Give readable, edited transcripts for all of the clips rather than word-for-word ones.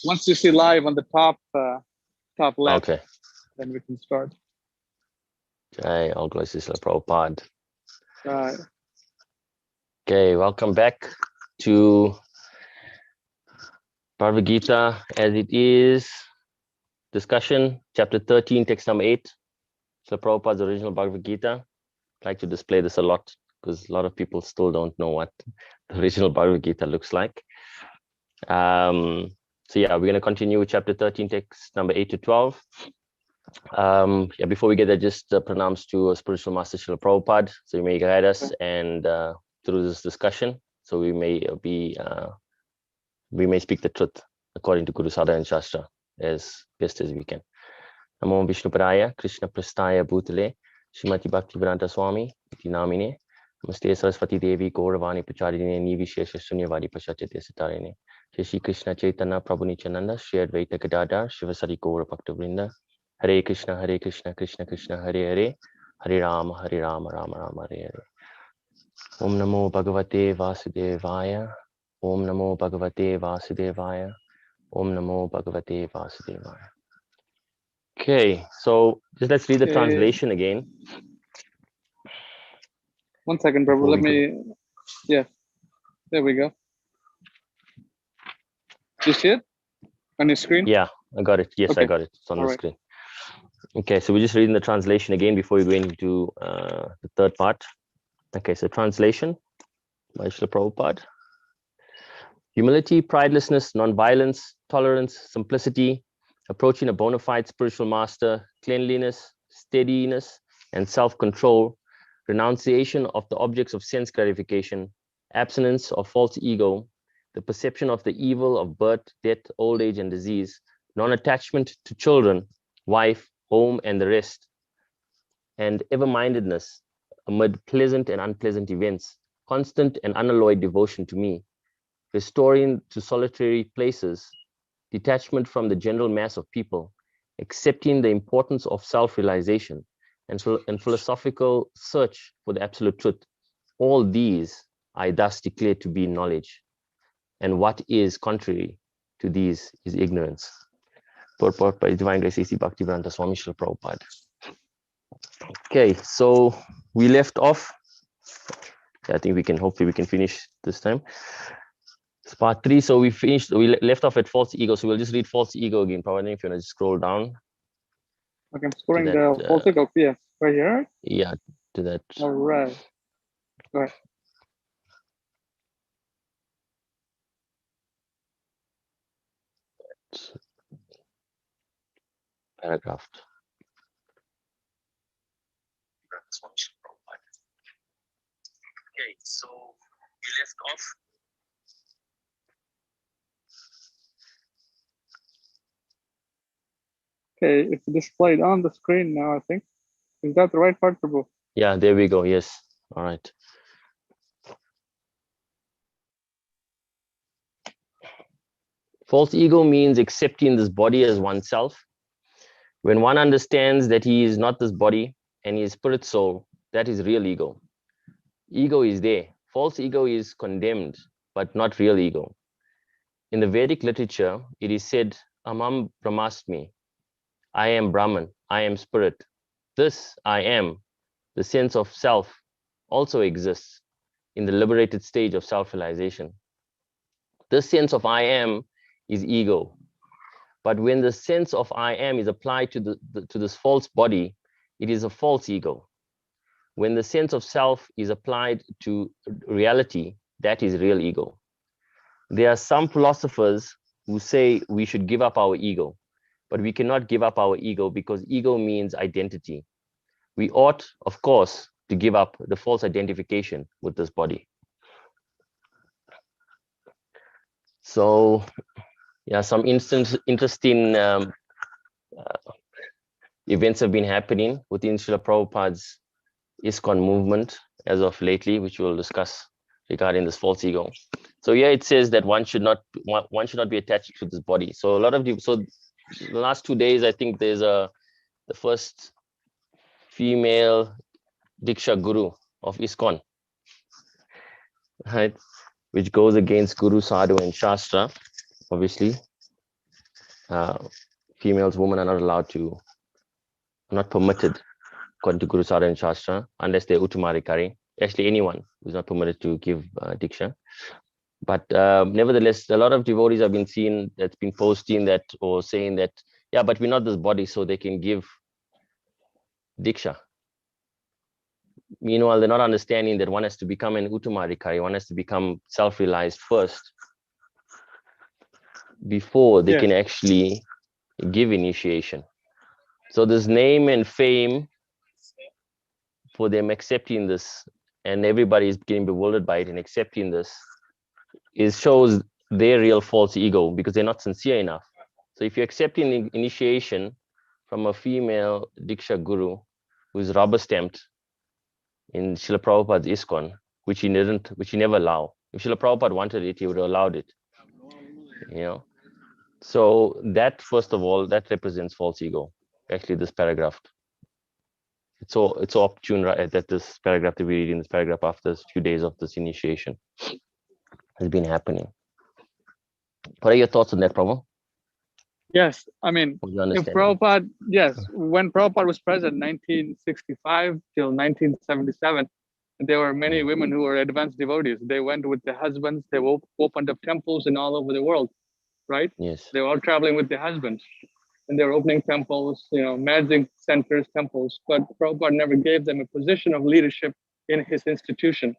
Once you see live on the top left, Okay. then we can start. Okay, all glories to Srila Prabhupada. Right. Okay, welcome back to Bhagavad-Gita as it is. Discussion, chapter 13, text number 8. Srila Prabhupada's original Bhagavad-Gita. I like to display this a lot because a lot of people still don't know what the original Bhagavad-Gita looks like. So yeah, we're going to continue with chapter 13, text number 8 to 12. Yeah, before we get there, just pranams to spiritual master Srila Prabhupada, so you may guide us and through this discussion, so we may speak the truth according to Guru Sada and Shastra as best as we can. Namo Vishnupadaya Krishna Prasthaya Bhutale Srimati Bhaktivedanta Swami iti namine Namaste Saraswati Devi Gauravani Pacharine Nivishesha Sunyavadi Pashachate Sitarine Shri Krishna Chaitanya Prabhu Nityananda Shri Advaita Gadadhar Shivasari Gaura Bhaktivinoda Hare Krishna Krishna Krishna Hare Hare Hare Rama Rama Rama Hare Hare. Om Namo Bhagavate Vasudevaya. Om Namo Bhagavate Vasudevaya. Om Namo Bhagavate Vasudevaya. Okay, so just let's read the translation again. 1 second, Prabhu. Let me. Yeah, there we go. You see it on your screen? Yeah, I got it. Yes, okay. I got it. It's on All the right. screen. Okay, so we're just reading the translation again before we go into the third part. Okay, so translation by Srila Prabhupada. Humility, pridelessness, non-violence, tolerance, simplicity, approaching a bona fide spiritual master, cleanliness, steadiness, and self-control, renunciation of the objects of sense gratification, abstinence of false ego, the perception of the evil of birth, death, old age, and disease, non-attachment to children, wife, home, and the rest, and ever-mindedness amid pleasant and unpleasant events, constant and unalloyed devotion to me, restoring to solitary places, detachment from the general mass of people, accepting the importance of self-realization, and philosophical search for the absolute truth. All these I thus declare to be knowledge, and what is contrary to these is ignorance. Purport by Divine Grace A.C. Bhaktivedanta Swami Srila Prabhupada. Okay, so we left off. I think hopefully we can finish this time. It's part 3. So we left off at false ego. So we'll just read false ego again. Probably if you want to just scroll down. Okay, I'm scrolling the false ego. Yeah, right here. Yeah, to that. All right. Go ahead. Paragraph. Okay, so we left off. Okay, it's displayed on the screen now, I think. Is that the right part, Prabhu? Yeah, there we go. Yes. All right. False ego means accepting this body as oneself. When one understands that he is not this body and he is spirit soul, that is real ego. Ego is there. False ego is condemned, but not real ego. In the Vedic literature, it is said, Amam Brahmasmi, I am Brahman, I am spirit. This I am, the sense of self, also exists in the liberated stage of self-realization. This sense of I am is ego. But when the sense of I am is applied to this false body, it is a false ego. When the sense of self is applied to reality, that is real ego. There are some philosophers who say we should give up our ego, but we cannot give up our ego because ego means identity. We ought, of course, to give up the false identification with this body. So, yeah, some interesting events have been happening within Srila Prabhupada's ISKCON movement as of lately, which we'll discuss regarding this false ego. So yeah, it says that one should not be attached to this body. So a lot of the last 2 days, I think there's the first female Diksha Guru of ISKCON, right? Which goes against Guru, Sadhu, and Shastra, obviously. females, women are not allowed to, not permitted, according to Guru Sadhana Shastra, unless they're Uttamarikari. Actually, anyone is not permitted to give Diksha. But nevertheless, a lot of devotees have been seen that's been posting that or saying that, yeah, but we're not this body, so they can give Diksha. Meanwhile, they're not understanding that one has to become an Uttamarikari, one has to become self-realized first before they can actually give initiation. So this name and fame for them accepting this, and everybody is getting bewildered by it and accepting this, shows their real false ego, because they're not sincere enough. So if you're accepting initiation from a female Diksha Guru who's rubber stamped in Srila Prabhupada's ISKCON, which he never allow. If Srila Prabhupada wanted it, he would have allowed it. So that, first of all, that represents false ego. Actually, this paragraph. It's so opportune, right, that this paragraph that we read in this paragraph after a few days of this initiation has been happening. What are your thoughts on that, Prabhu? Yes, I mean, if Prabhupada, when Prabhupada was present, 1965 till 1977, there were many women who were advanced devotees. They went with their husbands. They opened up temples in all over the world, right? Yes. They were all traveling with their husbands, and they were opening temples, managing centers, temples. But Prabhupada never gave them a position of leadership in his institution.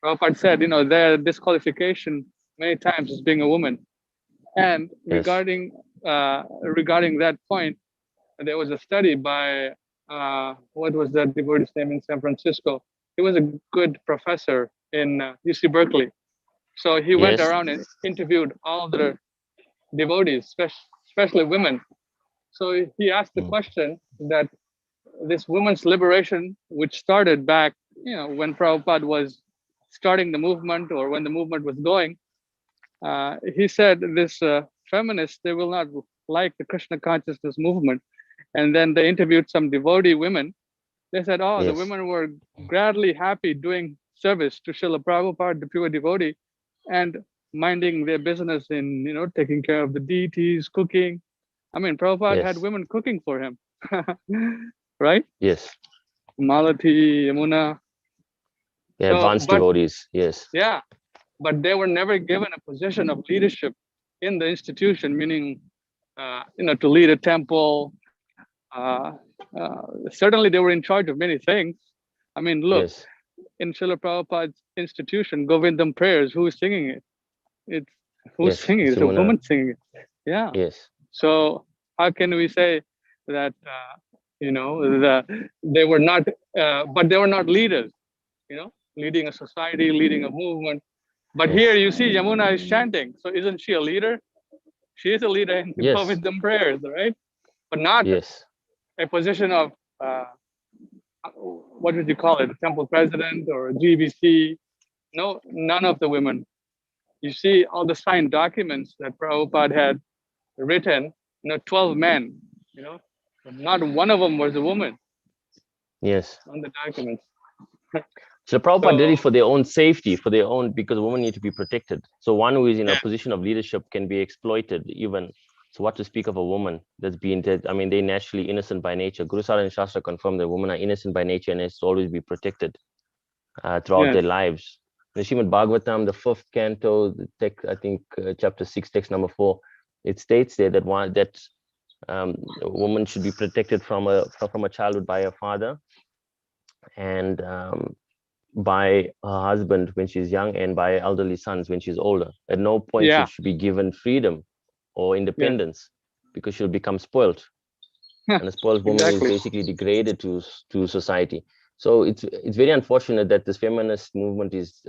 Prabhupada said, their disqualification many times is being a woman. And regarding that point, there was a study by what was that devotee's name in San Francisco? He was a good professor in UC Berkeley. So he went around and interviewed all the devotees, especially women. So he asked the question that this women's liberation, which started back, when Prabhupada was starting the movement or when the movement was going, he said this feminists, they will not like the Krishna consciousness movement. And then they interviewed some devotee women. They said, the women were gladly happy doing service to Srila Prabhupada, the pure devotee, and minding their business in, taking care of the deities, cooking. I mean, Prabhupada had women cooking for him, right? Yes. Malati, Yamuna. Advanced devotees, yes. Yeah, but they were never given a position of leadership in the institution, meaning, to lead a temple. Certainly they were in charge of many things. I mean, look, in Srila Prabhupada's institution, Govindam prayers, who is singing it? Who's singing it? It's a woman singing it. Yeah. Yes. So how can we say that, they were not, but they were not leaders, leading a society, leading a movement. But here you see Yamuna is chanting. So isn't she a leader? She is a leader in Govindam prayers, right? But not a position of, what would you call it? A temple president or a GBC? No, none of the women. You see all the signed documents that Prabhupada had written, 12 men, but not one of them was a woman. Yes. On the documents. So Prabhupada did it for their own safety, because women need to be protected. So one who is in a position of leadership can be exploited even. So what to speak of a woman that's being dead? I mean, they're naturally innocent by nature. Guru Sadhana and Shastra confirm that women are innocent by nature and has to always be protected throughout their lives. The Srimad Bhagavatam, the 5th canto, the text, I think chapter 6, text number 4, it states there that a woman should be protected from a childhood by her father and by her husband when she's young and by elderly sons when she's older. At no point should she be given freedom or independence because she'll become spoiled. And a spoiled woman is basically degraded to society. So it's very unfortunate that this feminist movement is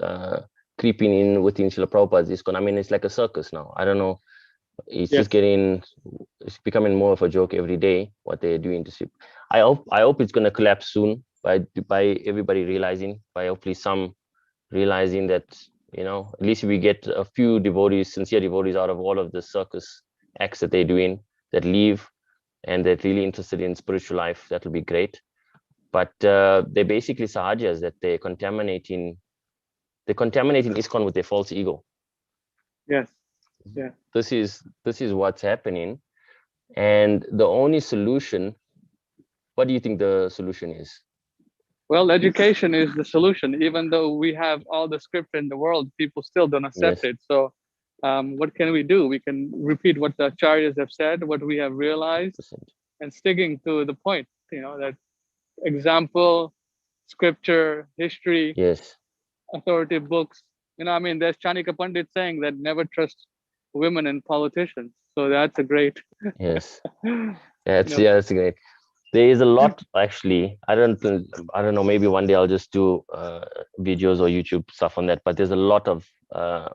creeping in within Srila Prabhupada's ISKCON. I mean, it's like a circus now. I don't know. It's just it's becoming more of a joke every day what they're doing to sleep. I hope it's going to collapse soon by everybody realizing, by hopefully some realizing that, at least if we get a few devotees, sincere devotees out of all of the circus acts that they're doing that leave and they're really interested in spiritual life, that will be great. But they're basically sahajas that they're contaminating ISKCON with their false ego. Yes. Yeah. This is what's happening. And the only solution, what do you think the solution is? Well, education is the solution. Even though we have all the script in the world, people still don't accept Yes. it. So, what can we do? We can repeat what the acharyas have said, what we have realized, and sticking to the point. That example, scripture, history, Yes. authoritative books. I mean, there's Chanika Pandit saying that never trust women and politicians. So that's a great, Yes. you That's know, yeah, that's great. There is a lot actually. I don't know. Maybe one day I'll just do videos or YouTube stuff on that. But there's a lot of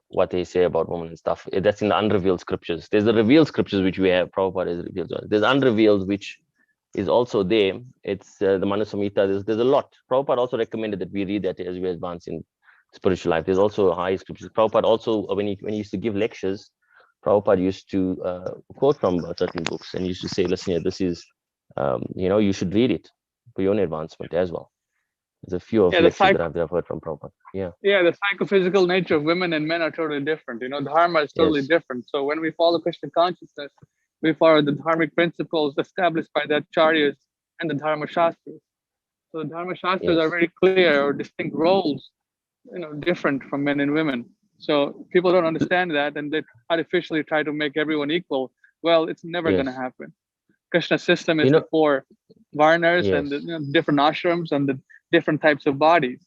what they say about women and stuff. That's in the unrevealed scriptures. There's the revealed scriptures which we have. Prabhupada is revealed. There's unrevealed which is also there. It's the Manusamhita. There's a lot. Prabhupada also recommended that we read that as we advance in spiritual life. There's also high scriptures. Prabhupada also when he used to give lectures, Prabhupada used to quote from certain books and used to say, listen here, this is you should read it for your own advancement as well. There's a few of yeah, the lectures that psych, I've heard from Prabhupada. Yeah. yeah, the psychophysical nature of women and men are totally different. Dharma is totally Yes. different. So when we follow Krishna consciousness, we follow the dharmic principles established by the acharyas and the Dharma Shastras. So the Dharma Shastras are Yes. very clear or distinct roles, different from men and women. So people don't understand that, and they artificially try to make everyone equal. Well, it's never going to Yes. happen. Krishna's system You is the know. four varnas and Yes. the different ashrams and the different types of bodies.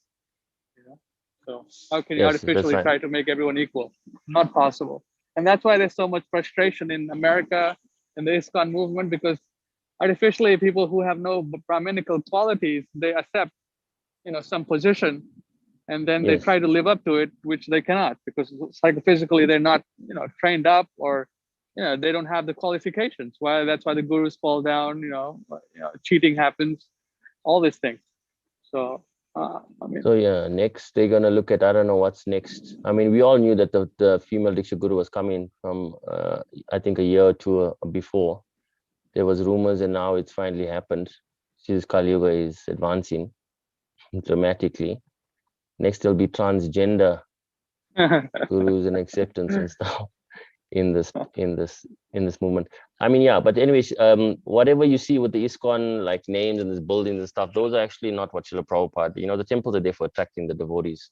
So how can you Yes. That's artificially right. try to make everyone equal? Not possible. And that's why there's so much frustration in America and the ISKCON movement, because artificially people who have no Brahminical qualities, they accept, some position, and then they Yes. try to live up to it, which they cannot, because psychophysically they're not, trained up, or they don't have the qualifications. Why That's why the gurus fall down, cheating happens, all these things. So I mean, So yeah, next they're gonna look at, I don't know what's next. I mean, we all knew that the female Diksha Guru was coming from I think a year or two before. There was rumors, and now it's finally happened. She's Kali Yuga is advancing dramatically. Next there'll be transgender gurus and acceptance and stuff in this movement. I mean, yeah, but anyways, whatever you see with the ISKCON like names and these buildings and stuff, those are actually not what Srila Prabhupada. The temples are there for attracting the devotees,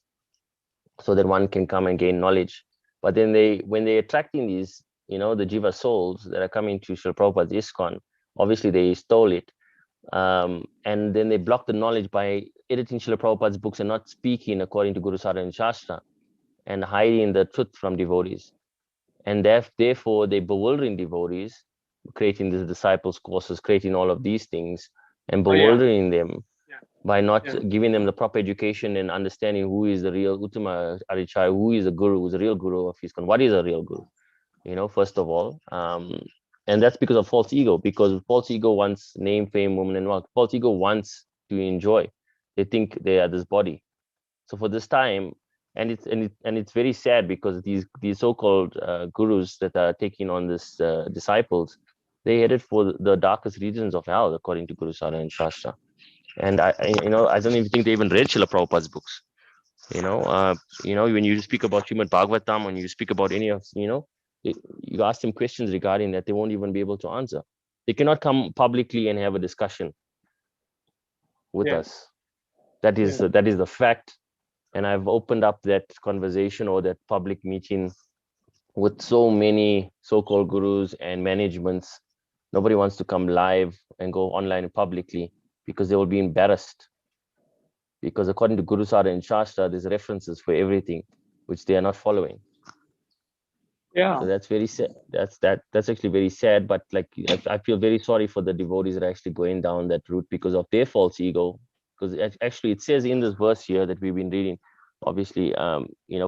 so that one can come and gain knowledge. But then when they're attracting these, the jiva souls that are coming to Srila Prabhupada's ISKCON, obviously they stole it. And then they block the knowledge by editing Srila Prabhupada's books and not speaking according to Guru Sara and Shastra, and hiding the truth from devotees. And therefore they're bewildering devotees, creating these disciples courses, creating all of these things, and oh yeah, bewildering them yeah, by not yeah, giving them the proper education and understanding who is the real Uttama Arichai, who is the guru, who's the real guru of ISKCON, what is a real guru, first of all. And that's because of false ego, because false ego wants name, fame, woman, and wealth. False ego wants to enjoy. They think they are this body. So for this time, and it's very sad, because these so-called gurus that are taking on this disciples, they headed for the darkest regions of hell, according to Guru Sara and Shastra. And I don't even think they even read Srila Prabhupada's books. When you speak about Srimad Bhagavatam, when you speak about any of, you ask them questions regarding that, they won't even be able to answer. They cannot come publicly and have a discussion with yeah, us. That is yeah. that is the fact. And I've opened up that conversation or that public meeting with so many so-called gurus and managements. Nobody wants to come live and go online publicly, because they will be embarrassed. Because according to Guru Sara and Shastra, there's references for everything, which they are not following. Yeah. So that's very sad. That's actually very sad. But like, I feel very sorry for the devotees that are actually going down that route because of their false ego. Because actually, it says in this verse here that we've been reading, obviously,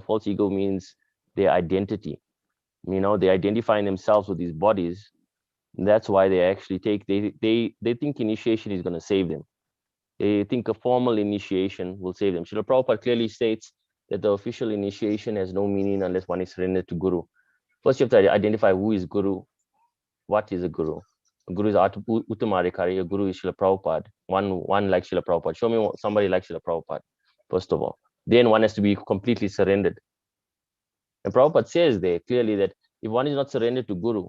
false ego means their identity. They identifying themselves with these bodies. And that's why they actually they think initiation is going to save them. They think a formal initiation will save them. Srila Prabhupada clearly states that the official initiation has no meaning unless one is surrendered to Guru. First, you have to identify who is Guru, what is a Guru. A Guru is Uttamarikari, a Guru is Srila Prabhupada. One like Srila Prabhupada. Show me somebody like Srila Prabhupada, first of all. Then one has to be completely surrendered. And Prabhupada says there clearly that if one is not surrendered to Guru,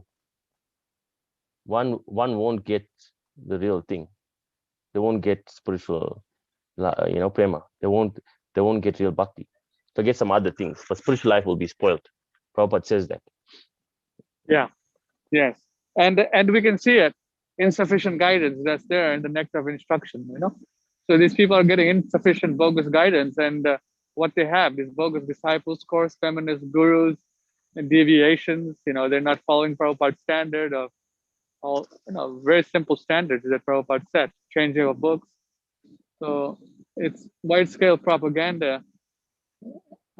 one won't get the real thing. They won't get spiritual, prema. They won't get real bhakti. They'll get some other things, but spiritual life will be spoiled. Prabhupada says that. Yeah. Yes. And we can see it, insufficient guidance that's there in the nectar of instruction, So these people are getting insufficient bogus guidance, and what they have is bogus disciples, course feminist gurus, and deviations. They're not following Prabhupada's standard of all, very simple standards that Prabhupada set, changing of books. So it's wide scale propaganda.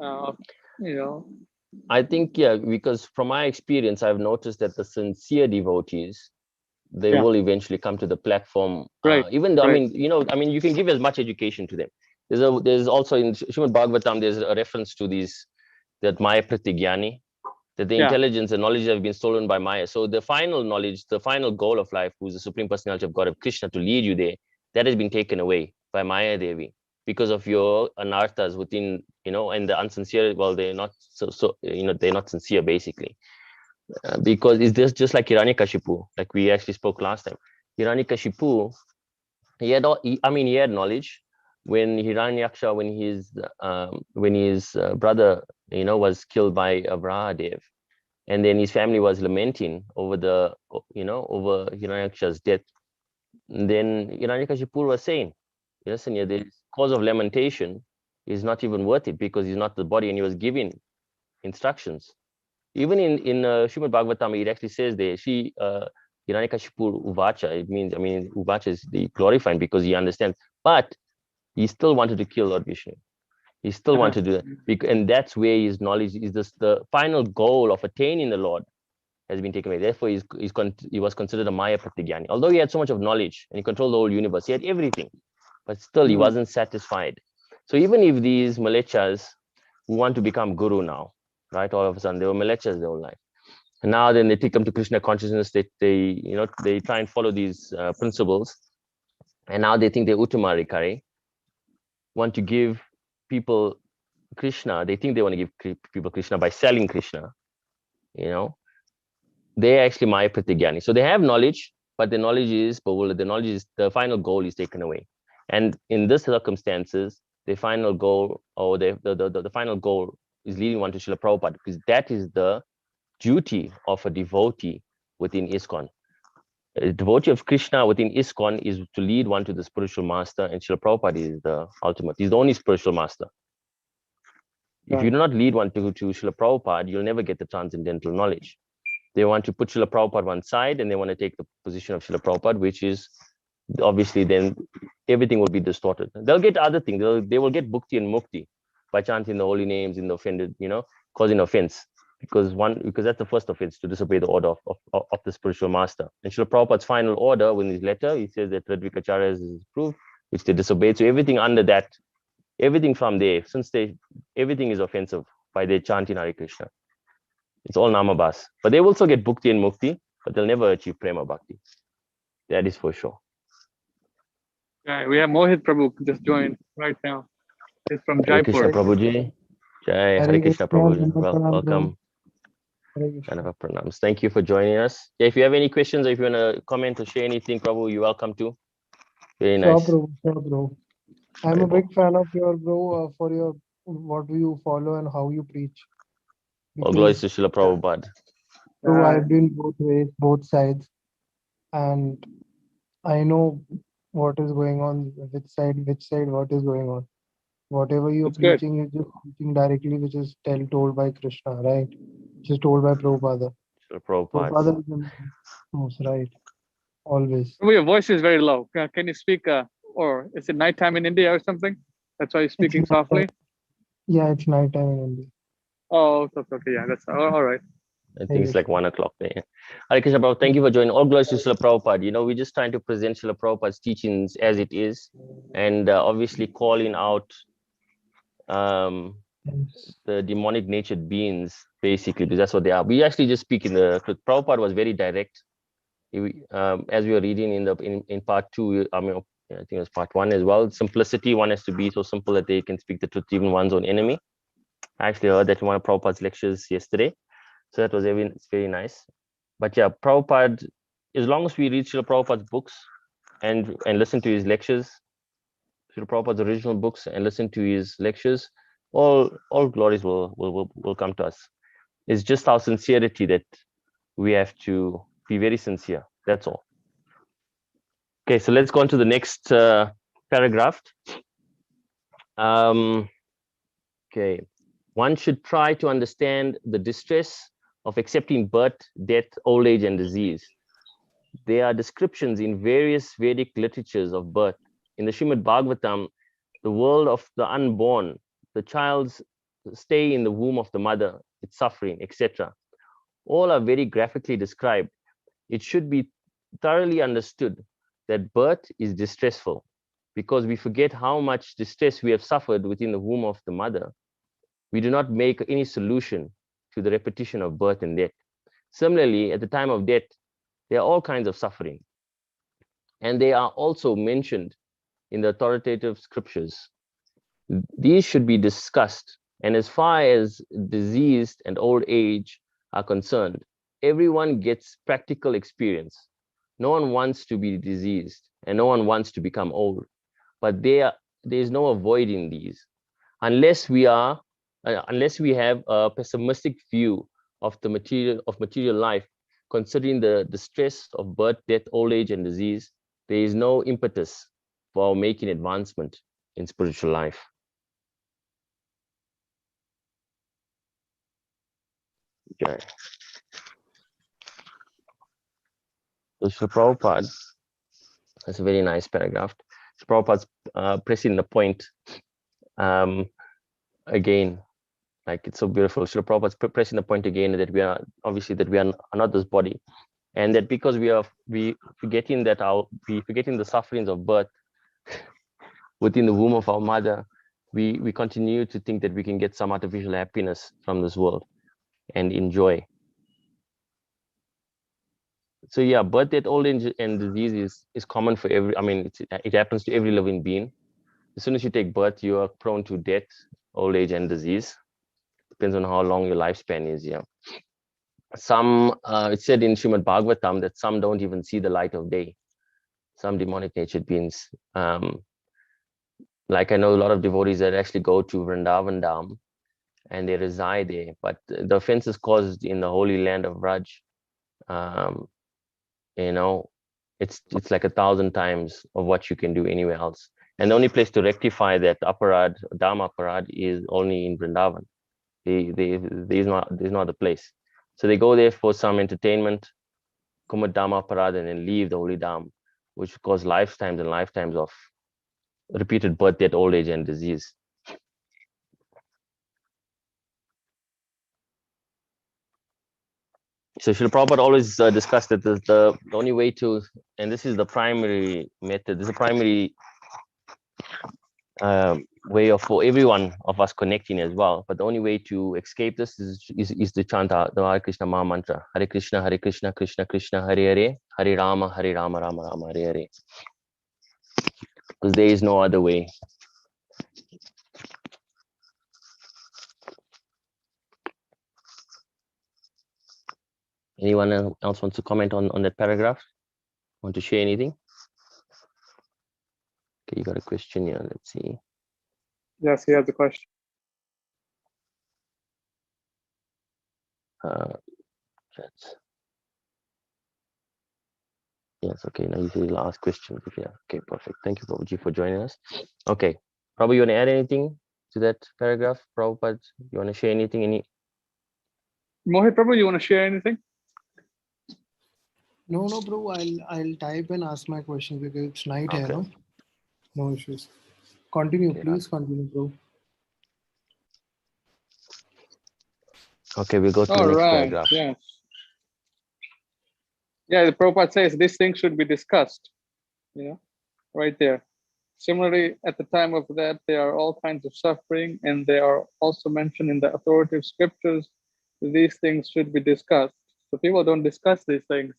Uh, you know, I think, yeah, because from my experience, I've noticed that the sincere devotees, they yeah, will eventually come to the platform. right, Even though, right, you can give as much education to them. There's also in Srimad Bhagavatam, there's a reference to that Maya Pratigyani, that the yeah, intelligence and knowledge have been stolen by Maya. So the final knowledge, the final goal of life, who's the Supreme Personality of God, of Krishna, to lead you there, that has been taken away by Maya Devi because of your anarthas within, and the unsincere, well, they're not they're not sincere basically. Because it's just like Hiranyakashipu, like we actually spoke last time. Hiranyakashipu, he had knowledge when Hiranyaksha, when his brother, was killed by Abrahadev, and then his family was lamenting over over Hiranyaksha's death. And then Hiranyakashipu was saying, listen, yeah, the cause of lamentation is not even worth it because he's not the body, and he was giving instructions. Even in Srimad Bhagavatam, it actually says there, Hiranyakashipu Uvacha, it means, Uvacha is the glorifying because he understands, but he still wanted to kill Lord Vishnu. He still uh-huh. wanted to do that. And that's where his knowledge is the final goal of attaining the Lord has been taken away. Therefore, he was considered a Maya Pratigyani. Although he had so much of knowledge and he controlled the whole universe, he had everything, but still he wasn't satisfied. So even if these malechas who want to become guru now, right, all of a sudden they were malechas their whole life. And now then they take them to Krishna consciousness, they try and follow these principles. And now they think they're Uttamarikari, want to give people Krishna. They think they want to give people Krishna by selling Krishna, they're actually Maya Pratigyani. So they have knowledge, but the knowledge is, the final goal is taken away. And in this circumstances, the final goal, or the final goal is leading one to Srila Prabhupada, because that is the duty of a devotee within ISKCON. A devotee of Krishna within ISKCON is to lead one to the spiritual master, and Srila Prabhupada is the ultimate. He's the only spiritual master. If you do not lead one to Srila Prabhupada, you'll never get the transcendental knowledge. They want to put Srila Prabhupada one side, and they want to take the position of Srila Prabhupada, which is obviously then everything will be distorted. They'll get other things. They will get bhukti and mukti by chanting the holy names in the offended, causing offense. Because that's the first offense, to disobey the order of the spiritual master. And Srila Prabhupada's final order, in his letter, he says that Radvikacharya is proved, which they disobeyed. So everything under that, everything from there, everything is offensive by their chanting Hare Krishna. It's all namabas. But they will also get bhukti and mukti, but they'll never achieve prema bhakti. That is for sure. Yeah, we have Mohit Prabhu just joined right now. He's from Hare Krishna Jaipur. Prabhuji. Jai Hare Krishna Prabhuji. Welcome. Pranams. Thank you for joining us. Yeah, if you have any questions, or if you want to comment or share anything, Prabhu, you're welcome to. Very nice. Sure, bro. I'm a big fan of your bro for your what do you follow and how you preach. All glories to Srila Prabhupada. So I've been both ways, both sides, and I know what is going on, which side, what is going on. Whatever you're That's good. preaching, you're just preaching directly, which is told by Krishna, right? Which is told by Prabhupada. Srila Prabhupada. Prabhupada is the most, right? Always. Well, your voice is very low. Can you speak, or is it nighttime in India or something? That's why you're speaking softly? Yeah, it's nighttime in India. Oh, okay. Yeah, that's all right. I think it's like 1 o'clock there. Hare Krishna Prabhupada, thank you for joining. All glories to Srila Prabhupada. We're just trying to present Srila Prabhupada's teachings as it is, and obviously calling out the demonic natured beings, basically, because that's what they are. We actually just speak in the truth. Prabhupada was very direct. As we were reading in part 2, I think it was part 1 as well. Simplicity, one has to be so simple that they can speak the truth, even one's own enemy. I actually heard that in one of Prabhupada's lectures yesterday. So that was very nice. But yeah, Prabhupada as long as we read Srila Prabhupada's books and listen to his lectures, Srila Prabhupada's original books, and listen to his lectures, all glories will come to us. It's just our sincerity that we have to be very sincere. That's all. Okay, so let's go on to the next paragraph. Okay, one should try to understand the distress of accepting birth, death, old age, and disease. There are descriptions in various Vedic literatures of birth. In the Srimad Bhagavatam, the world of the unborn, the child's stay in the womb of the mother, its suffering, etc. All are very graphically described. It should be thoroughly understood that birth is distressful because we forget how much distress we have suffered within the womb of the mother. We do not make any solution to the repetition of birth and death. Similarly, at the time of death, there are all kinds of suffering. And they are also mentioned in the authoritative scriptures. These should be discussed. And as far as disease and old age are concerned, everyone gets practical experience. No one wants to be diseased and no one wants to become old. But there is no avoiding these. Unless we have a pessimistic view of the material life, considering the stress of birth, death, old age, and disease, there is no impetus for making advancement in spiritual life. Okay. So Srila Prabhupada, that's a very nice paragraph. Srila Prabhupada's pressing the point again, like it's so beautiful. Srila Prabhupada's pressing the point again that we are not this body, and that because we forgetting the sufferings of birth within the womb of our mother, we continue to think that we can get some artificial happiness from this world and enjoy. So yeah, birth, death, old age, and disease is common for every. I mean, it happens to every living being. As soon as you take birth, you are prone to death, old age, and disease. Depends on how long your lifespan is. Yeah. Some it's said in Srimad Bhagavatam that some don't even see the light of day. Some demonic natured beings. Like I know a lot of devotees that actually go to Vrindavan Dham and they reside there, but the offenses caused in the holy land of Raj, it's like 1,000 times of what you can do anywhere else. And the only place to rectify that aparad, dharma aparad, is only in Vrindavan. There's no other place. So they go there for some entertainment, commit dharma aparad, and then leave the holy dham, which cause lifetimes and lifetimes of repeated birth, death, old age, and disease. So Srila Prabhupada always discussed that the only way to, and this is the primary method, this is the primary way for everyone of us connecting as well. But the only way to escape this is to chant the Hare Krishna Maha Mantra. Hare Krishna, Krishna Krishna, Hare Hare, Hare Rama, Rama Rama, Hare Hare. Because there is no other way. Anyone else wants to comment on that paragraph? Want to share anything? Okay, you got a question here. Let's see. Yes, he has a question. Yes, okay. Now you see the last question. Yeah, okay, perfect. Thank you, Prabhuji, for joining us. Okay, Prabhu, you want to add anything to that paragraph? Prabhupada, you want to share anything? Mohit Prabhu, you want to share anything? No, bro. I'll type and ask my question because it's night here, no? No issues. Continue, Okay, please continue, bro. Okay, we'll go to the next paragraph. Yes. Yeah, the Prabhupada says this thing should be discussed, right there. Similarly, at the time of that, there are all kinds of suffering, and they are also mentioned in the authoritative scriptures. These things should be discussed. So people don't discuss these things.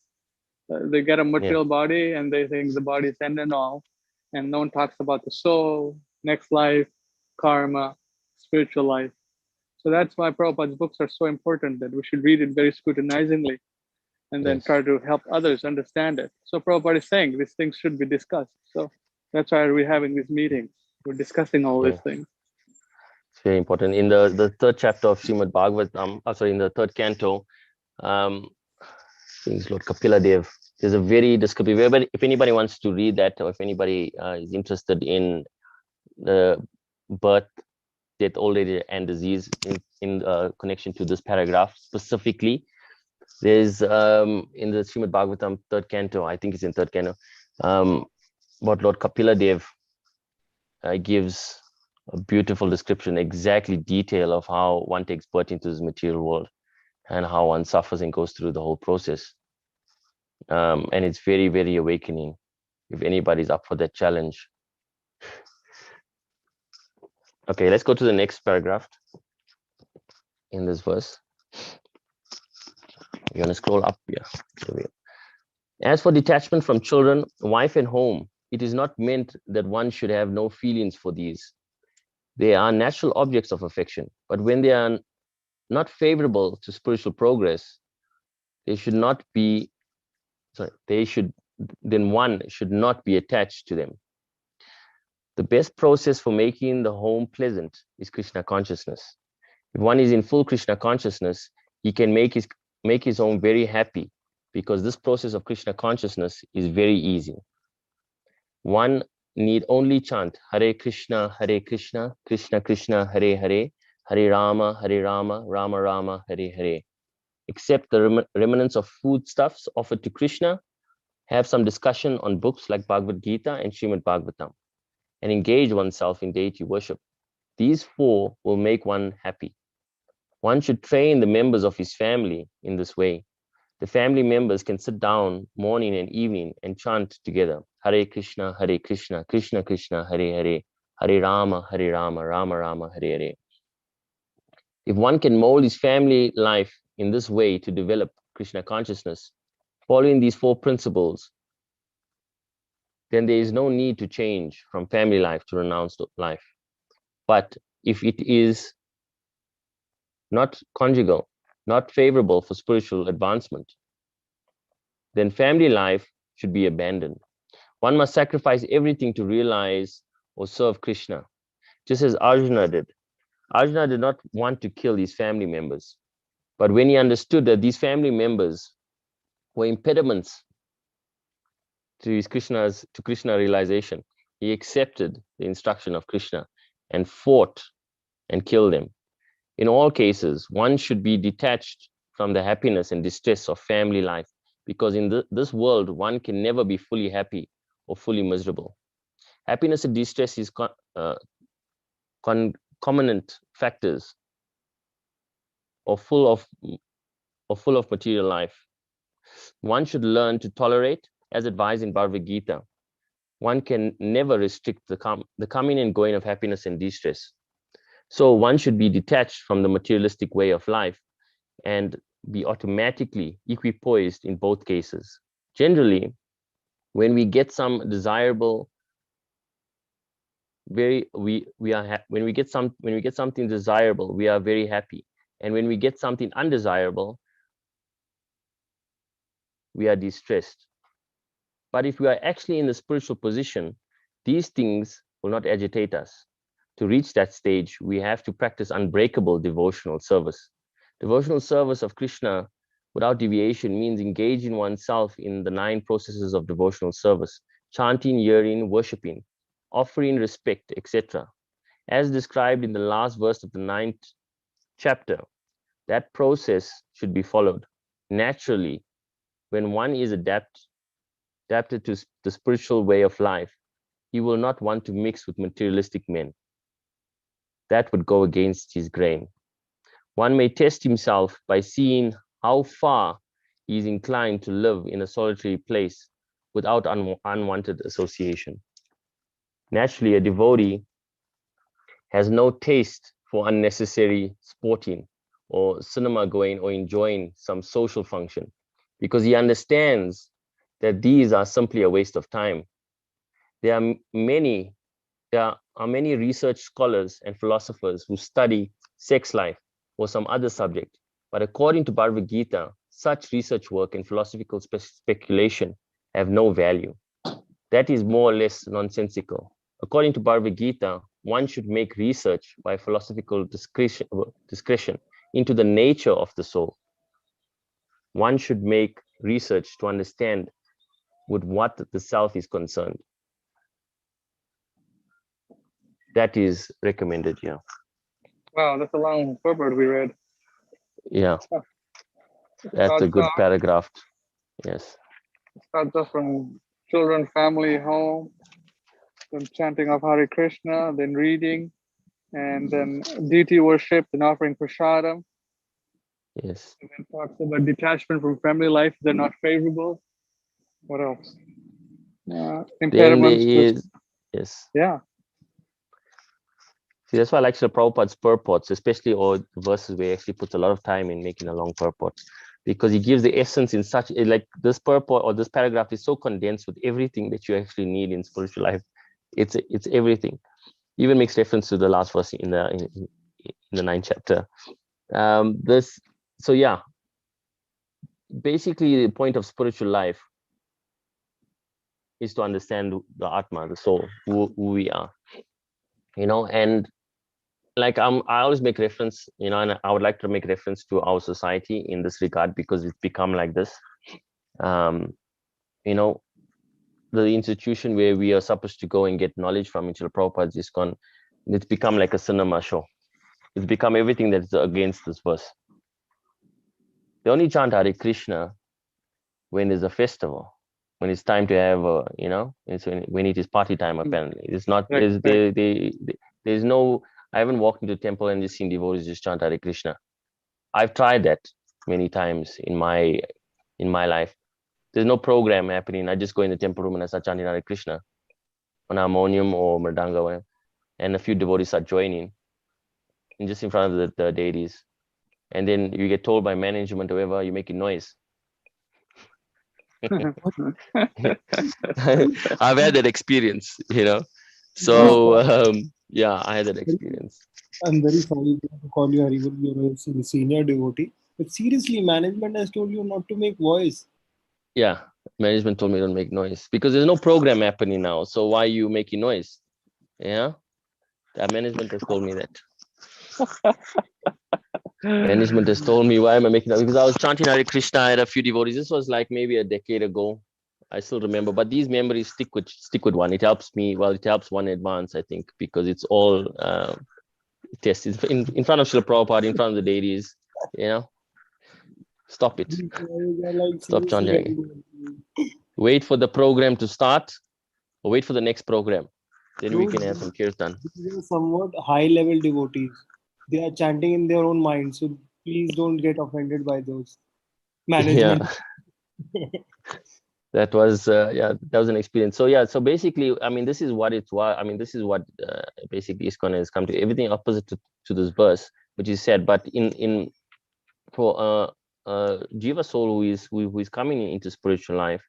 They get a material body and they think the body is end and all, and no one talks about the soul, next life, karma, spiritual life. So that's why Prabhupada's books are so important, that we should read it very scrutinizingly and then Yes. try to help others understand it. So Prabhupada is saying these things should be discussed. So that's why we're having these meetings. We're discussing all Okay. these things. It's very important. In the third chapter of Srimad Bhagavatam, sorry, in the third canto, things Lord Kapila Dev. There's a very descriptive. If anybody wants to read that, or if anybody is interested in the birth, death, old age, and disease in connection to this paragraph specifically, there's in the Srimad Bhagavatam third canto, I think it's in third canto, what Lord Kapila Dev gives a beautiful description, exactly detail of how one takes birth into this material world and how one suffers and goes through the whole process. And it's very, very awakening if anybody's up for that challenge. Okay, let's go to the next paragraph in this verse. You're going to scroll up here. As for detachment from children, wife, and home, it is not meant that one should have no feelings for these. They are natural objects of affection, but when they are not favorable to spiritual progress, then one should not be attached to them. The best process for making the home pleasant is Krishna consciousness. If one is in full Krishna consciousness, he can make his home very happy, because this process of Krishna consciousness is very easy. One need only chant Hare Krishna, Krishna Krishna, Hare Hare, Hare Rama, Rama Rama, Hare Hare. Accept the remnants of foodstuffs offered to Krishna, have some discussion on books like Bhagavad-Gita and Srimad Bhagavatam, and engage oneself in deity worship. These four will make one happy. One should train the members of his family in this way. The family members can sit down morning and evening and chant together, Hare Krishna, Krishna Krishna, Hare Hare, Hare Rama, Rama Rama, Hare Hare. If one can mold his family life in this way to develop Krishna consciousness, following these four principles, then there is no need to change from family life to renounced life. But if it is not conjugal, not favorable for spiritual advancement, then family life should be abandoned. One must sacrifice everything to realize or serve Krishna, just as Arjuna did. Arjuna did not want to kill his family members, but when he understood that these family members were impediments to Krishna realization, he accepted the instruction of Krishna and fought and killed them. In all cases, one should be detached from the happiness and distress of family life, because in this world, one can never be fully happy or fully miserable. Happiness and distress is concomitant factors or full of material life. One should learn to tolerate, as advised in Bhagavad-Gita. One can never restrict the coming and going of happiness and distress. So one should be detached from the materialistic way of life and be automatically equipoised in both cases. Generally, when we get some desirable, when we get something desirable, we are very happy, and when we get something undesirable, we are distressed. But if we are actually in the spiritual position, these things will not agitate us. To reach that stage, we have to practice unbreakable devotional service. Devotional service of Krishna without deviation means engaging oneself in the 9 processes of devotional service: chanting, hearing, worshipping, offering respect, etc. As described in the last verse of the 9th chapter, that process should be followed. Naturally, when one is adapted to the spiritual way of life, he will not want to mix with materialistic men. That would go against his grain. One may test himself by seeing how far he is inclined to live in a solitary place without unwanted association. Naturally, a devotee has no taste for unnecessary sporting or cinema going or enjoying some social function, because he understands that these are simply a waste of time. There are many research scholars and philosophers who study sex life or some other subject, but according to Bhagavad-Gita, such research work and philosophical speculation have no value. That is more or less nonsensical. According to Bhagavad-Gita, one should make research by philosophical discretion into the nature of the soul. One should make research to understand with what the self is concerned. That is recommended here. Wow, that's a long purport we read. Yeah, that's a good paragraph. Yes. Starts off from children, family, home, then chanting of Hare Krishna, then reading, and then deity worship, and offering prasadam. Yes. And then talks about detachment from family life. They're not favorable. What else? Then Impediments. there is, yes. Yeah. See, that's why I like the Prabhupada's purports, especially all verses where he actually puts a lot of time in making a long purport, because he gives the essence in such, like this purport or this paragraph is so condensed with everything that you actually need in spiritual life. It's everything. Even makes reference to the last verse in the 9th chapter. So yeah, basically the point of spiritual life is to understand the Atma, the soul, who we are, and like I always make reference, and I would like to make reference to our society in this regard, because it's become like this. The institution where we are supposed to go and get knowledge from, Untitled Prabhupada is gone. It's become like a cinema show. It's become everything that's against this verse. They only chant Hare Krishna when there's a festival, when it's time to have it's when it is party time. Apparently, it's not. There's no. I haven't walked into a temple and just seen devotees just chant Hare Krishna. I've tried that many times in my life. There's no program happening. I just go in the temple room and I start chanting Hare Krishna on harmonium or mridanga, and a few devotees start joining, and just in front of the deities. And then you get told by management or whoever, you're making noise. I've had that experience, So yeah, I had that experience. I'm very sorry to call you Haribol, you're a senior devotee. But seriously, management has told you not to make voice. Yeah, management told me don't make noise because there's no program happening now. So why are you making noise? Yeah, that management has told me that. Management has told me, why am I making noise? Because I was chanting Hare Krishna. I had a few devotees. This was like maybe a decade ago. I still remember, but these memories stick with one. It helps me. Well, it helps one advance, I think, because it's all tested in front of Srila Prabhupada, in front of the deities. Stop it. Stop chanting. Wait for the program to start, or wait for the next program. Then we can have some kirtan. These are somewhat high-level devotees. They are chanting in their own mind, so please don't get offended by those management. Yeah. That was an experience. So yeah, so basically, I mean, this is what this is what basically ISKCON has come to. Everything opposite to this verse, which is said, but for jiva soul who is coming into spiritual life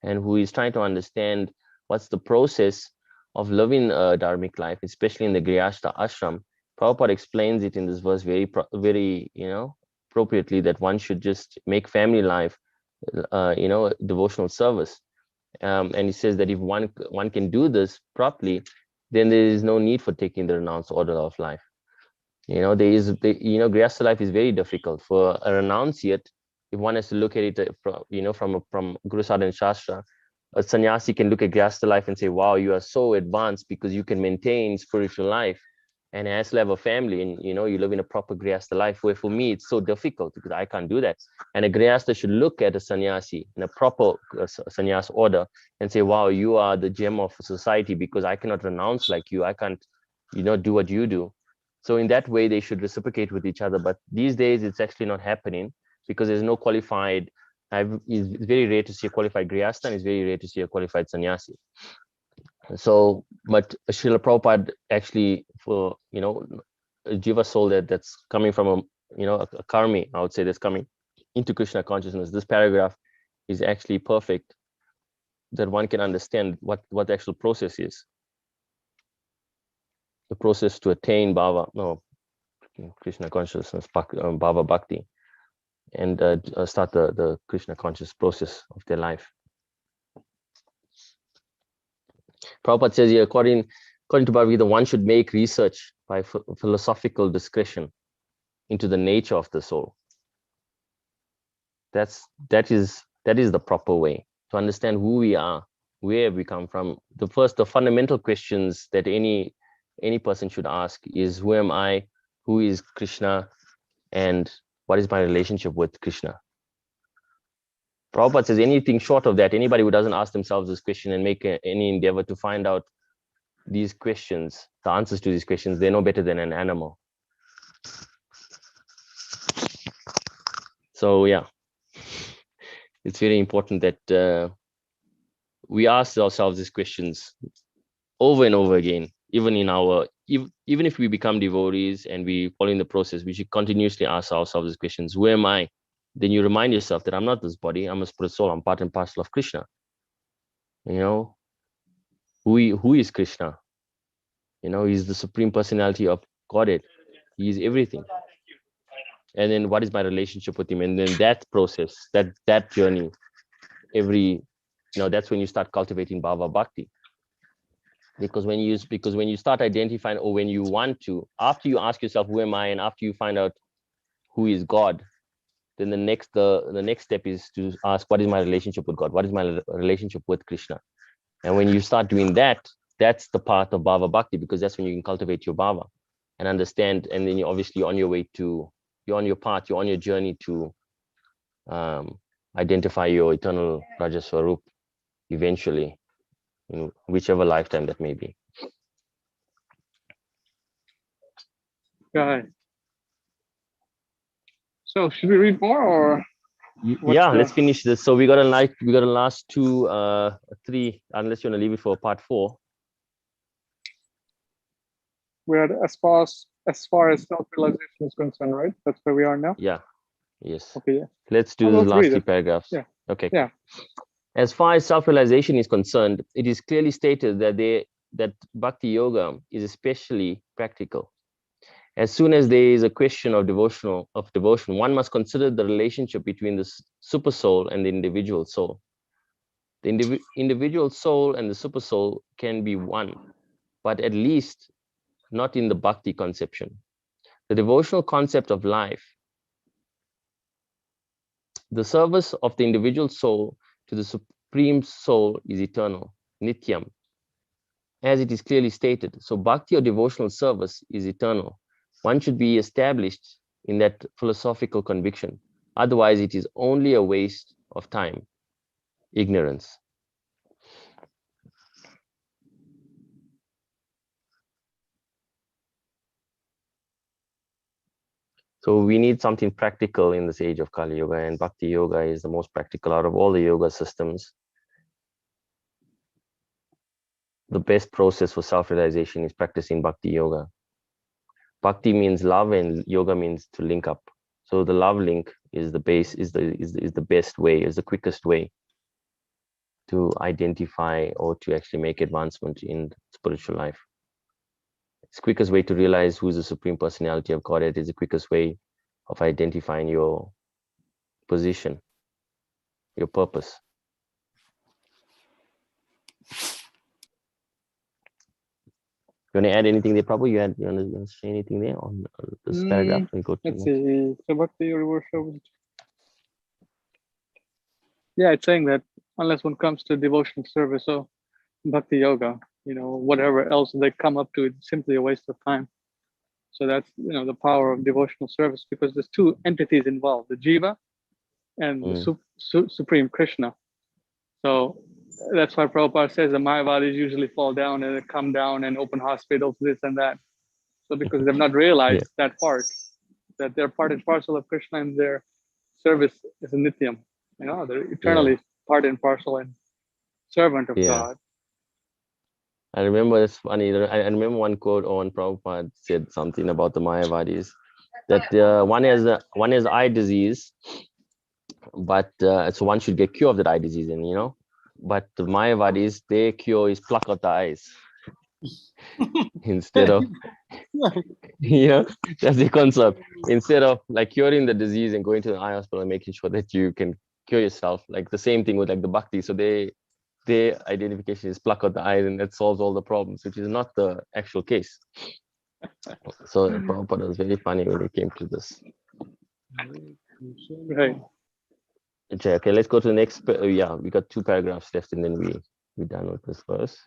and who is trying to understand what's the process of living a dharmic life, especially in the Grihastha ashram. Prabhupada explains it in this verse very appropriately, that one should just make family life devotional service, and he says that if one can do this properly, then there is no need for taking the renounced order of life. Grihastha life is very difficult for a renunciate. If one has to look at it from Guru Sadhana Shastra, a sannyasi can look at Grihastha life and say, wow, you are so advanced because you can maintain spiritual life and has to have a family, and you live in a proper Grihastha life, where for me it's so difficult because I can't do that. And a Grihastha should look at a sannyasi in a proper sannyas order and say, wow, you are the gem of society because I cannot renounce like you. I can't do what you do. So in that way, they should reciprocate with each other. But these days, it's actually not happening because there's no qualified. It's very rare to see a qualified Grihastha, and it's very rare to see a qualified sannyasi. So, but Srila Prabhupada actually, for a jiva soul that's coming from a karmi, I would say, that's coming into Krishna consciousness, this paragraph is actually perfect, that one can understand what the actual process is. The process to attain Krishna consciousness, Bhava Bhakti. and start the Krishna conscious process of their life. Prabhupada says here, according to Bhagavad-Gita, one should make research by philosophical discretion into the nature of the soul. That is the proper way to understand who we are, where we come from. The fundamental questions that any person should ask is, who am I, who is Krishna, and what is my relationship with Krishna? Prabhupada says anything short of that, anybody who doesn't ask themselves this question and make any endeavor to find out these questions, the answers to these questions, they're no better than an animal. So yeah, it's very important that we ask ourselves these questions over and over again. Even if we become devotees and we follow in the process, we should continuously ask ourselves these questions. Who am I? Then you remind yourself that I'm not this body, I'm a spirit soul, I'm part and parcel of Krishna. You know, who is Krishna? You know, he's the supreme personality of Godhead. He is everything. And then what is my relationship with him? And then that process, that journey, that's when you start cultivating bhava bhakti. Because when you start identifying, or when you want to, after you ask yourself, who am I? And after you find out who is God, then the next step is to ask, what is my relationship with God? What is my relationship with Krishna? And when you start doing that, that's the path of bhava bhakti, because that's when you can cultivate your bhava and understand. And then you're obviously on your way to, you're on your path, you're on your journey to identify your eternal Raja Swarup eventually, in whichever lifetime that may be. Right. So should we read more, or let's finish this. So we got a last two, three, unless you want to leave it for part 4. We're as far as self-realization is concerned, right? That's where we are now. Yeah. Yes. Okay. Yeah. Let's do the last 3 paragraphs. Yeah. Okay. Yeah. As far as self-realization is concerned, it is clearly stated that bhakti yoga is especially practical. As soon as there is a question of devotion, one must consider the relationship between the super soul and the individual soul. The individual soul and the super soul can be one, but at least not in the bhakti conception. The devotional concept of life, the service of the individual soul to the supreme soul is eternal, nityam, as it is clearly stated. So bhakti or devotional service is eternal. One should be established in that philosophical conviction. Otherwise, it is only a waste of time, ignorance. So we need something practical in this age of Kali Yoga, and Bhakti Yoga is the most practical out of all the yoga systems. The best process for self-realization is practicing Bhakti Yoga. Bhakti means love, and yoga means to link up. So the love link is the base, is the best way, is the quickest way to identify or to actually make advancement in spiritual life. It's the quickest way to realize who's the supreme personality of Godhead. Is the quickest way of identifying your position, your purpose. You want to add anything there, Prabhu? You want to say anything there on this paragraph? Let's see. So Bhakti Yoga worship. Yeah, it's saying that unless one comes to devotional service or Bhakti Yoga, whatever else they come up to, it's simply a waste of time. So that's, the power of devotional service, because there's 2 entities involved, the Jiva and the Supreme Krishna. So that's why Prabhupada says the Mayavadis usually fall down and they come down and open hospitals, this and that. So because they've not realized that part, that they're part and parcel of Krishna, and their service is a nityam. They're eternally part and parcel and servant of God. I remember, it's funny, I remember one quote on Prabhupada said something about the Mayavadis, that one has eye disease, but so one should get cure of that eye disease, and but the Mayavadis, their cure is pluck out the eyes. instead of, that's the concept. Instead of like curing the disease and going to the eye hospital and making sure that you can cure yourself, like the same thing with like the bhakti. So their identification is pluck out the eyes and that solves all the problems, which is not the actual case. So Prabhupada was very funny when it came to this. Right. Okay, let's go to the next. Yeah, we got 2 paragraphs left, and then we're done with this verse.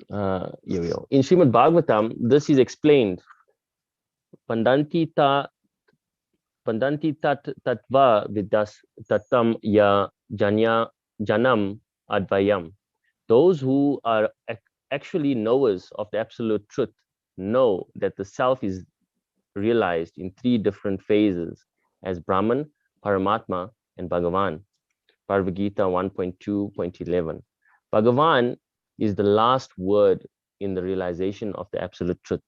Here we go. In Srimad Bhagavatam, this is explained. Pandanti tat tatva vidas tatam ya janam advayam. Those who are actually knowers of the absolute truth know that the self is realized in 3 different phases as Brahman, Paramatma, and Bhagavan. Bhagavad-Gita 1.2.11. Bhagavan is the last word in the realization of the absolute truth.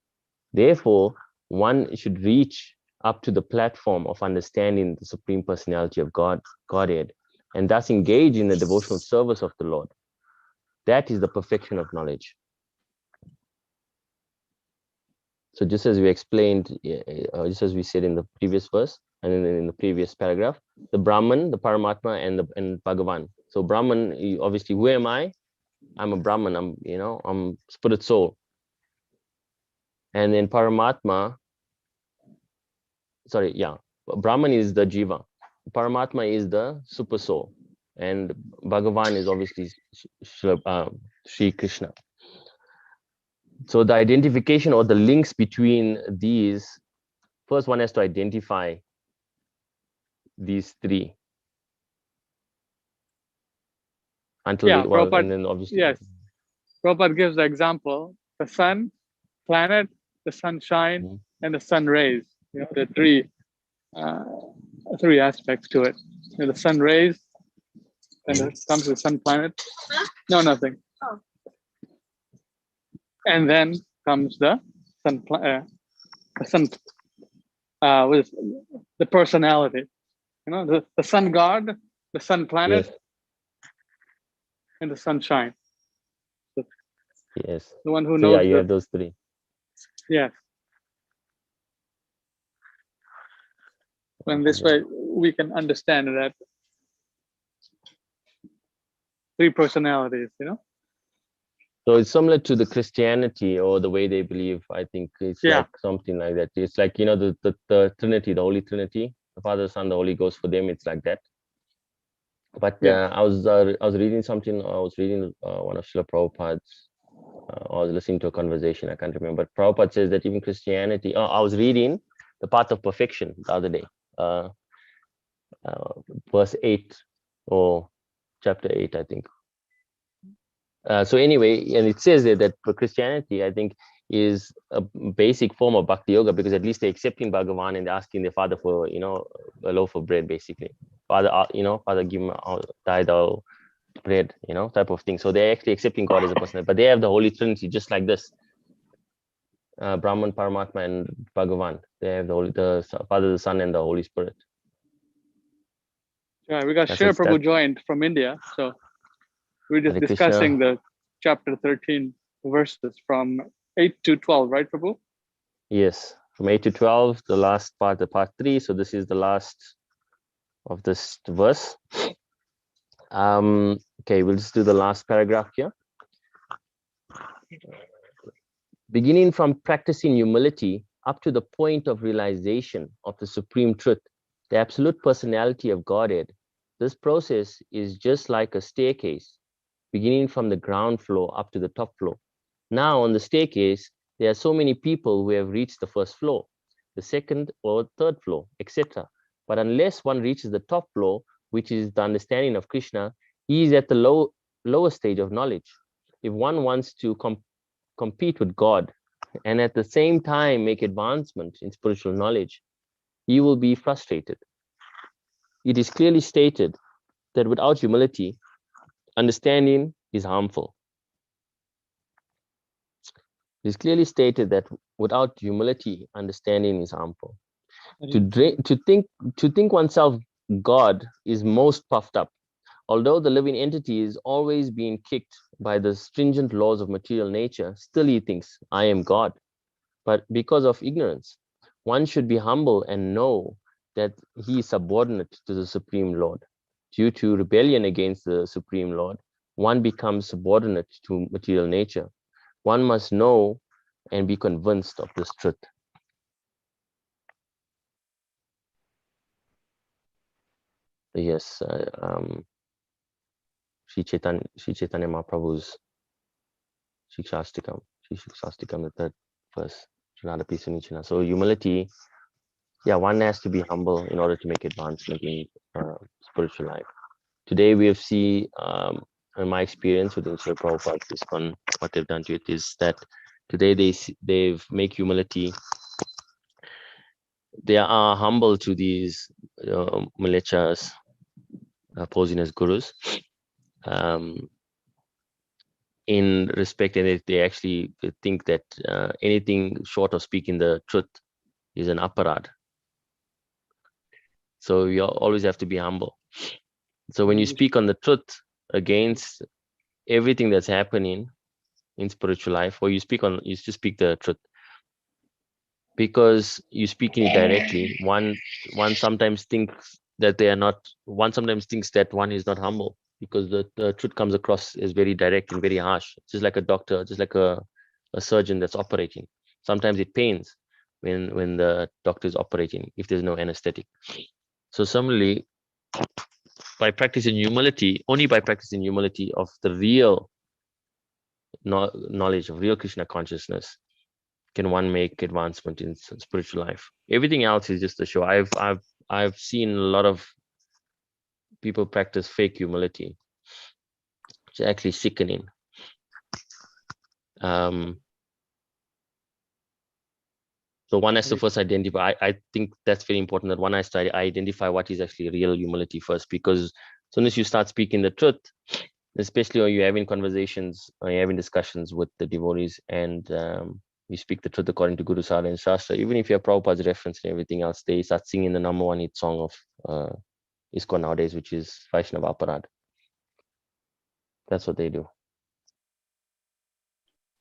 Therefore, one should reach up to the platform of understanding the Supreme Personality of Godhead, and thus engage in the devotional service of the Lord. That is the perfection of knowledge. So just as we explained, just as we said in the previous verse and in the previous paragraph, the Brahman, the Paramatma, and Bhagavan. So Brahman, obviously, who am I? I'm a Brahman. I'm spirit soul. And then Paramatma, Brahman is the Jiva. Paramatma is the super soul, and Bhagavan is obviously Sri Krishna. So the identification or the links between these, first one has to identify these 3. Prabhupada, and then obviously. yes. Prabhupada gives the example: the sun, planet, the sunshine, and the sun rays. The 3 aspects to it. The sun rays, and then comes the sun planet. No, nothing. Oh. And then comes the sun, with the personality. The sun god, the sun planet, Yes. and the sunshine. Yes. The one who So knows. you have those 3. Yes. And this way we can understand that 3 personalities, So it's similar to the Christianity or the way they believe. I think it's like something like that. It's like, the Trinity, the Holy Trinity, the Father, Son, the Holy Ghost. For them, it's like that. But I was reading something. I was reading one of Srila Prabhupada's. I was listening to a conversation. I can't remember. But Prabhupada says that even Christianity. I was reading the Path of Perfection the other day, verse 8 or chapter 8, I think. So anyway, and it says that for Christianity, I think, is a basic form of bhakti yoga, because at least they're accepting Bhagavan and asking their father for, a loaf of bread, basically. Father, Father, give me tithe or bread, type of thing. So they're actually accepting God as a person, but they have the Holy Trinity just like this. Brahman, Paramatma, and Bhagavan. They have the Father, the Son, and the Holy Spirit. Yeah, we got Shri Prabhu joined from India, so we're just discussing the chapter 13 verses from 8 to 12, right, Prabhu? Yes, from 8 to 12, the last part, the part 3. So this is the last of this verse. Okay, we'll just do the last paragraph here. Beginning from practicing humility up to the point of realization of the supreme truth, the absolute personality of Godhead, this process is just like a staircase, beginning from the ground floor up to the top floor. Now on the staircase, there are so many people who have reached the first floor, the second or third floor, etc. But unless one reaches the top floor, which is the understanding of Krishna, he is at the lower stage of knowledge. If one wants to compete with God and at the same time make advancement in spiritual knowledge, he will be frustrated. It is clearly stated that without humility, understanding is harmful. It is clearly stated that without humility, understanding is harmful. To think oneself God is most puffed up. Although the living entity is always being kicked by the stringent laws of material nature, still he thinks, I am God. But because of ignorance, one should be humble and know that he is subordinate to the Supreme Lord. Due to rebellion against the Supreme Lord, one becomes subordinate to material nature. One must know and be convinced of this truth. Yes, Sri Chaitanya Mahaprabhu's Shikshastikam, the third verse, Srinadapi Sunichana. So humility, yeah, one has to be humble in order to make advancement in spiritual life. Today we have seen, in my experience with Srila Prabhupada, what they've done to it is that today they've make humility. They are humble to these milechas posing as gurus. In respect, and they actually think that anything short of speaking the truth is an aparad. So you always have to be humble. So when you speak on the truth against everything that's happening in spiritual life, or you just speak the truth, because you speaking it directly, one sometimes thinks that they are not. One sometimes thinks that one is not humble because the truth comes across as very direct and very harsh. Just like a doctor, just like a surgeon that's operating. Sometimes it pains when the doctor is operating if there's no anesthetic. So similarly, by practicing humility, only by practicing humility of the real knowledge of real Krishna consciousness, can one make advancement in spiritual life. Everything else is just a show. I've seen a lot of people practice fake humility, which is actually sickening. So one has to first identify. I think that's very important, that one has to identify what is actually real humility first, because as soon as you start speaking the truth, especially when you're having conversations or you're having discussions with the devotees, and you speak the truth according to Guru Sada and Shastra, even if you have Prabhupada's reference and everything else, they start singing the number one hit song of ISKCON nowadays, which is Vaishnava Aparad. That's what they do.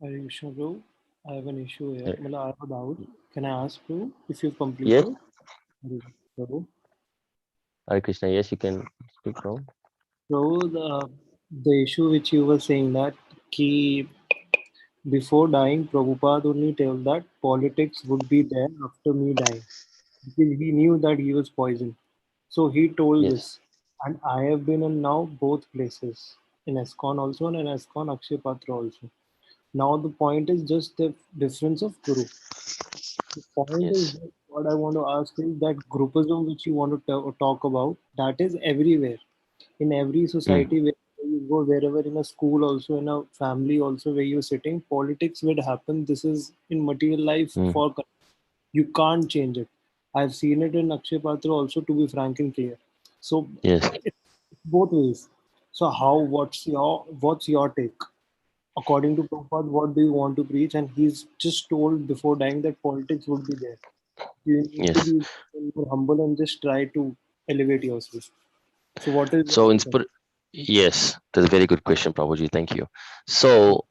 Hare Krishna, bro. I have an issue here. I have a doubt. Can I ask, bro, if you've Yes. completed? Bro. Hare Krishna, yes, you can speak, bro. Bro, the issue which you were saying that ki before dying, Prabhupada only told that politics would be there after me dying, because he knew that he was poisoned. So he told Yes. this. And I have been in now both places, in ISKCON also and in ISKCON Akshay Patra also. Now the point is just the difference of guru. The point is Yes. that what I want to ask is that groupism which you want to talk about, that is everywhere. In every society where you go, wherever in a school also, in a family also where you're sitting, politics will happen. This is in material life for you can't change it. I've seen it in Akshay Patra also, to be frank and clear. So Yes. it's both ways. So what's your take? According to Prabhupada, what do you want to preach? And he's just told before dying that politics would be there. You need to Yes. be more humble and just try to elevate yourself. So what is So yes, that's a very good question, Prabhuji. Thank you. So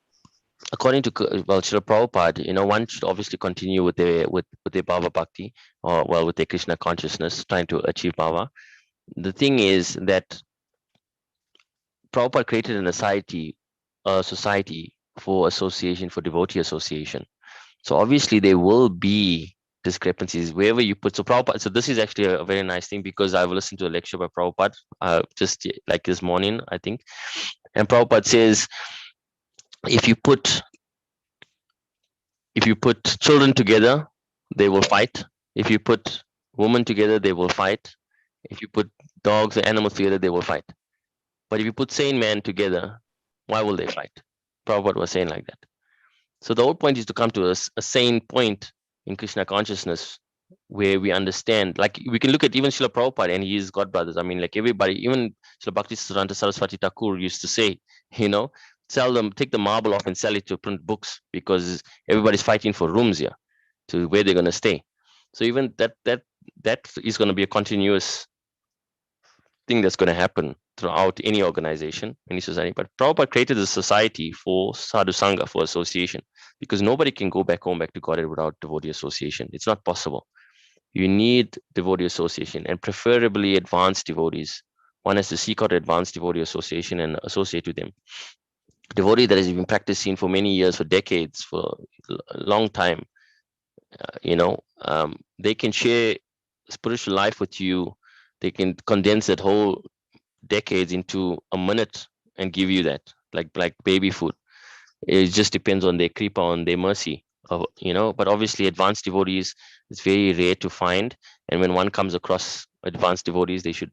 according to Srila Prabhupada, one should obviously continue with their Bhava Bhakti, or with their Krishna consciousness, trying to achieve Bhava. The thing is that Prabhupada created a society for association, for devotee association. So obviously there will be discrepancies wherever you put. So Prabhupada, so this is actually a very nice thing, because I've listened to a lecture by Prabhupada just like this morning, I think. And Prabhupada says, if you put children together, they will fight. If you put women together, they will fight. If you put dogs or animals together, they will fight. But if you put sane men together, why will they fight? Prabhupada was saying like that. So the whole point is to come to a sane point in Krishna consciousness, where we understand, like we can look at even Srila Prabhupada and his God brothers. I mean, like everybody, even Srila Bhakti Siddhanta Saraswati Thakur used to say, take the marble off and sell it to print books, because everybody's fighting for rooms here, to where they're going to stay. So even that is going to be a continuous thing that's going to happen throughout any organization, any society. But Prabhupada created a society for sadhu sangha, for association, because nobody can go back to Godhead without devotee association. It's not possible. You need devotee association, and preferably advanced devotees. One has to seek out advanced devotee association and associate with them. Devotee that has been practicing for many years, for decades, for a long time, they can share spiritual life with you. They can condense that whole decades into a minute and give you that, like baby food. It just depends on their kripa, on their mercy. But obviously advanced devotees, it's very rare to find. And when one comes across advanced devotees, they should,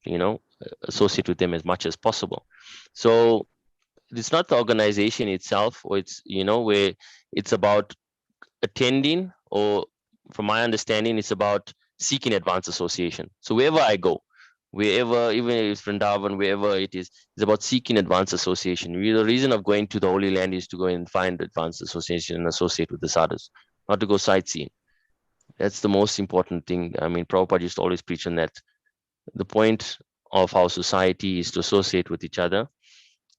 associate with them as much as possible. So it's not the organization itself, or it's, where it's about attending, or from my understanding, it's about seeking advanced association. So wherever I go, wherever, even if it's Vrindavan, wherever it is, it's about seeking advanced association. The reason of going to the Holy Land is to go and find advanced association and associate with the sadhus, not to go sightseeing. That's the most important thing. I mean, Prabhupada used to always preach on that. The point of our society is to associate with each other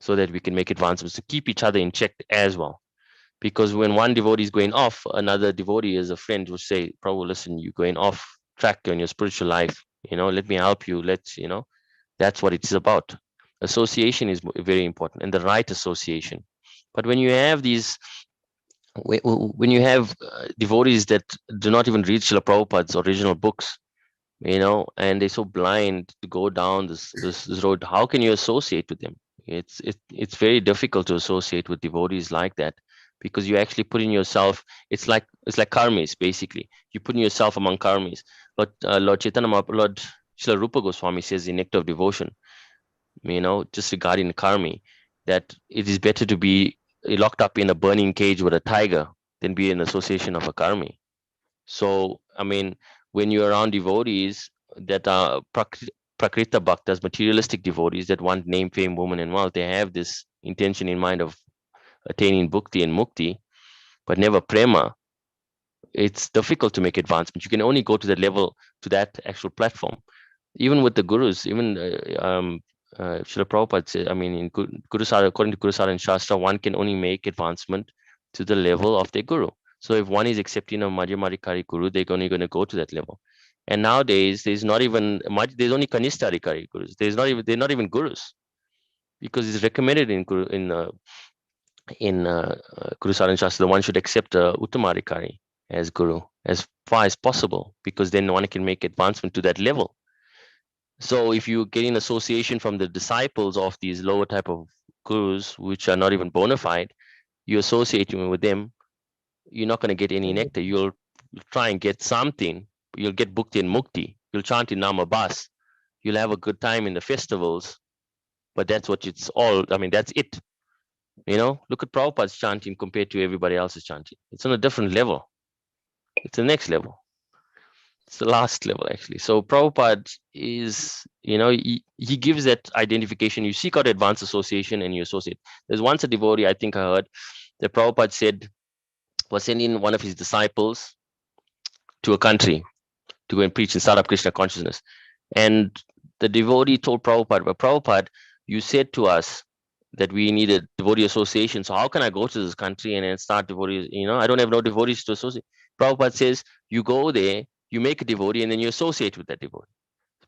so that we can make advancements, to keep each other in check as well. Because when one devotee is going off, another devotee as a friend will say, Prabhu, listen, you're going off track on your spiritual life. Let me help you. That's what it's about. Association is very important, and the right association. But when you have devotees that do not even read Srila Prabhupada's original books, and they're so blind to go down this road, how can you associate with them? It's very difficult to associate with devotees like that, because you actually put in yourself. It's like karmis, basically. You put in yourself among karmis. But Lord Chaitanya Mahaprabhu, Lord Srila Rupa Goswami says in Nectar of Devotion, just regarding karmi, that it is better to be locked up in a burning cage with a tiger than be in association of a karmi. So, I mean, when you're around devotees that are prakrita bhaktas, materialistic devotees that want name, fame, woman, and wealth, they have this intention in mind of attaining bhukti and mukti, but never prema. It's difficult to make advancement. You can only go to that level, to that actual platform. Even with the gurus, even Srila Prabhupada said, I mean, in according to Guru Sadhana and Shastra, one can only make advancement to the level of their guru. So if one is accepting a Madhyamadikari guru, they're only going to go to that level. And nowadays, there's only Kanistha gurus. They're not even gurus, because it's recommended in Guru Sadhana Shastra, one should accept Uttamadikari as guru as far as possible, because then one can make advancement to that level. So if you get in association from the disciples of these lower type of gurus, which are not even bona fide, you associate with them, you're not going to get any nectar. You'll try and get something. You'll get bhukti and mukti. You'll chant in Namabas. You'll have a good time in the festivals. But that's what it's all. I mean, that's it. Look at Prabhupada's chanting compared to everybody else's chanting. It's on a different level. It's the next level. It's the last level, actually. So Prabhupada is, he gives that identification. You seek out advanced association and you associate. There's once a devotee, I think I heard, that Prabhupada said, was sending one of his disciples to a country to go and preach and start up Krishna consciousness. And the devotee told Prabhupada, but Prabhupada, you said to us that we needed devotee association. So how can I go to this country and then start devotees? I don't have no devotees to associate. Prabhupada says, you go there, you make a devotee, and then you associate with that devotee.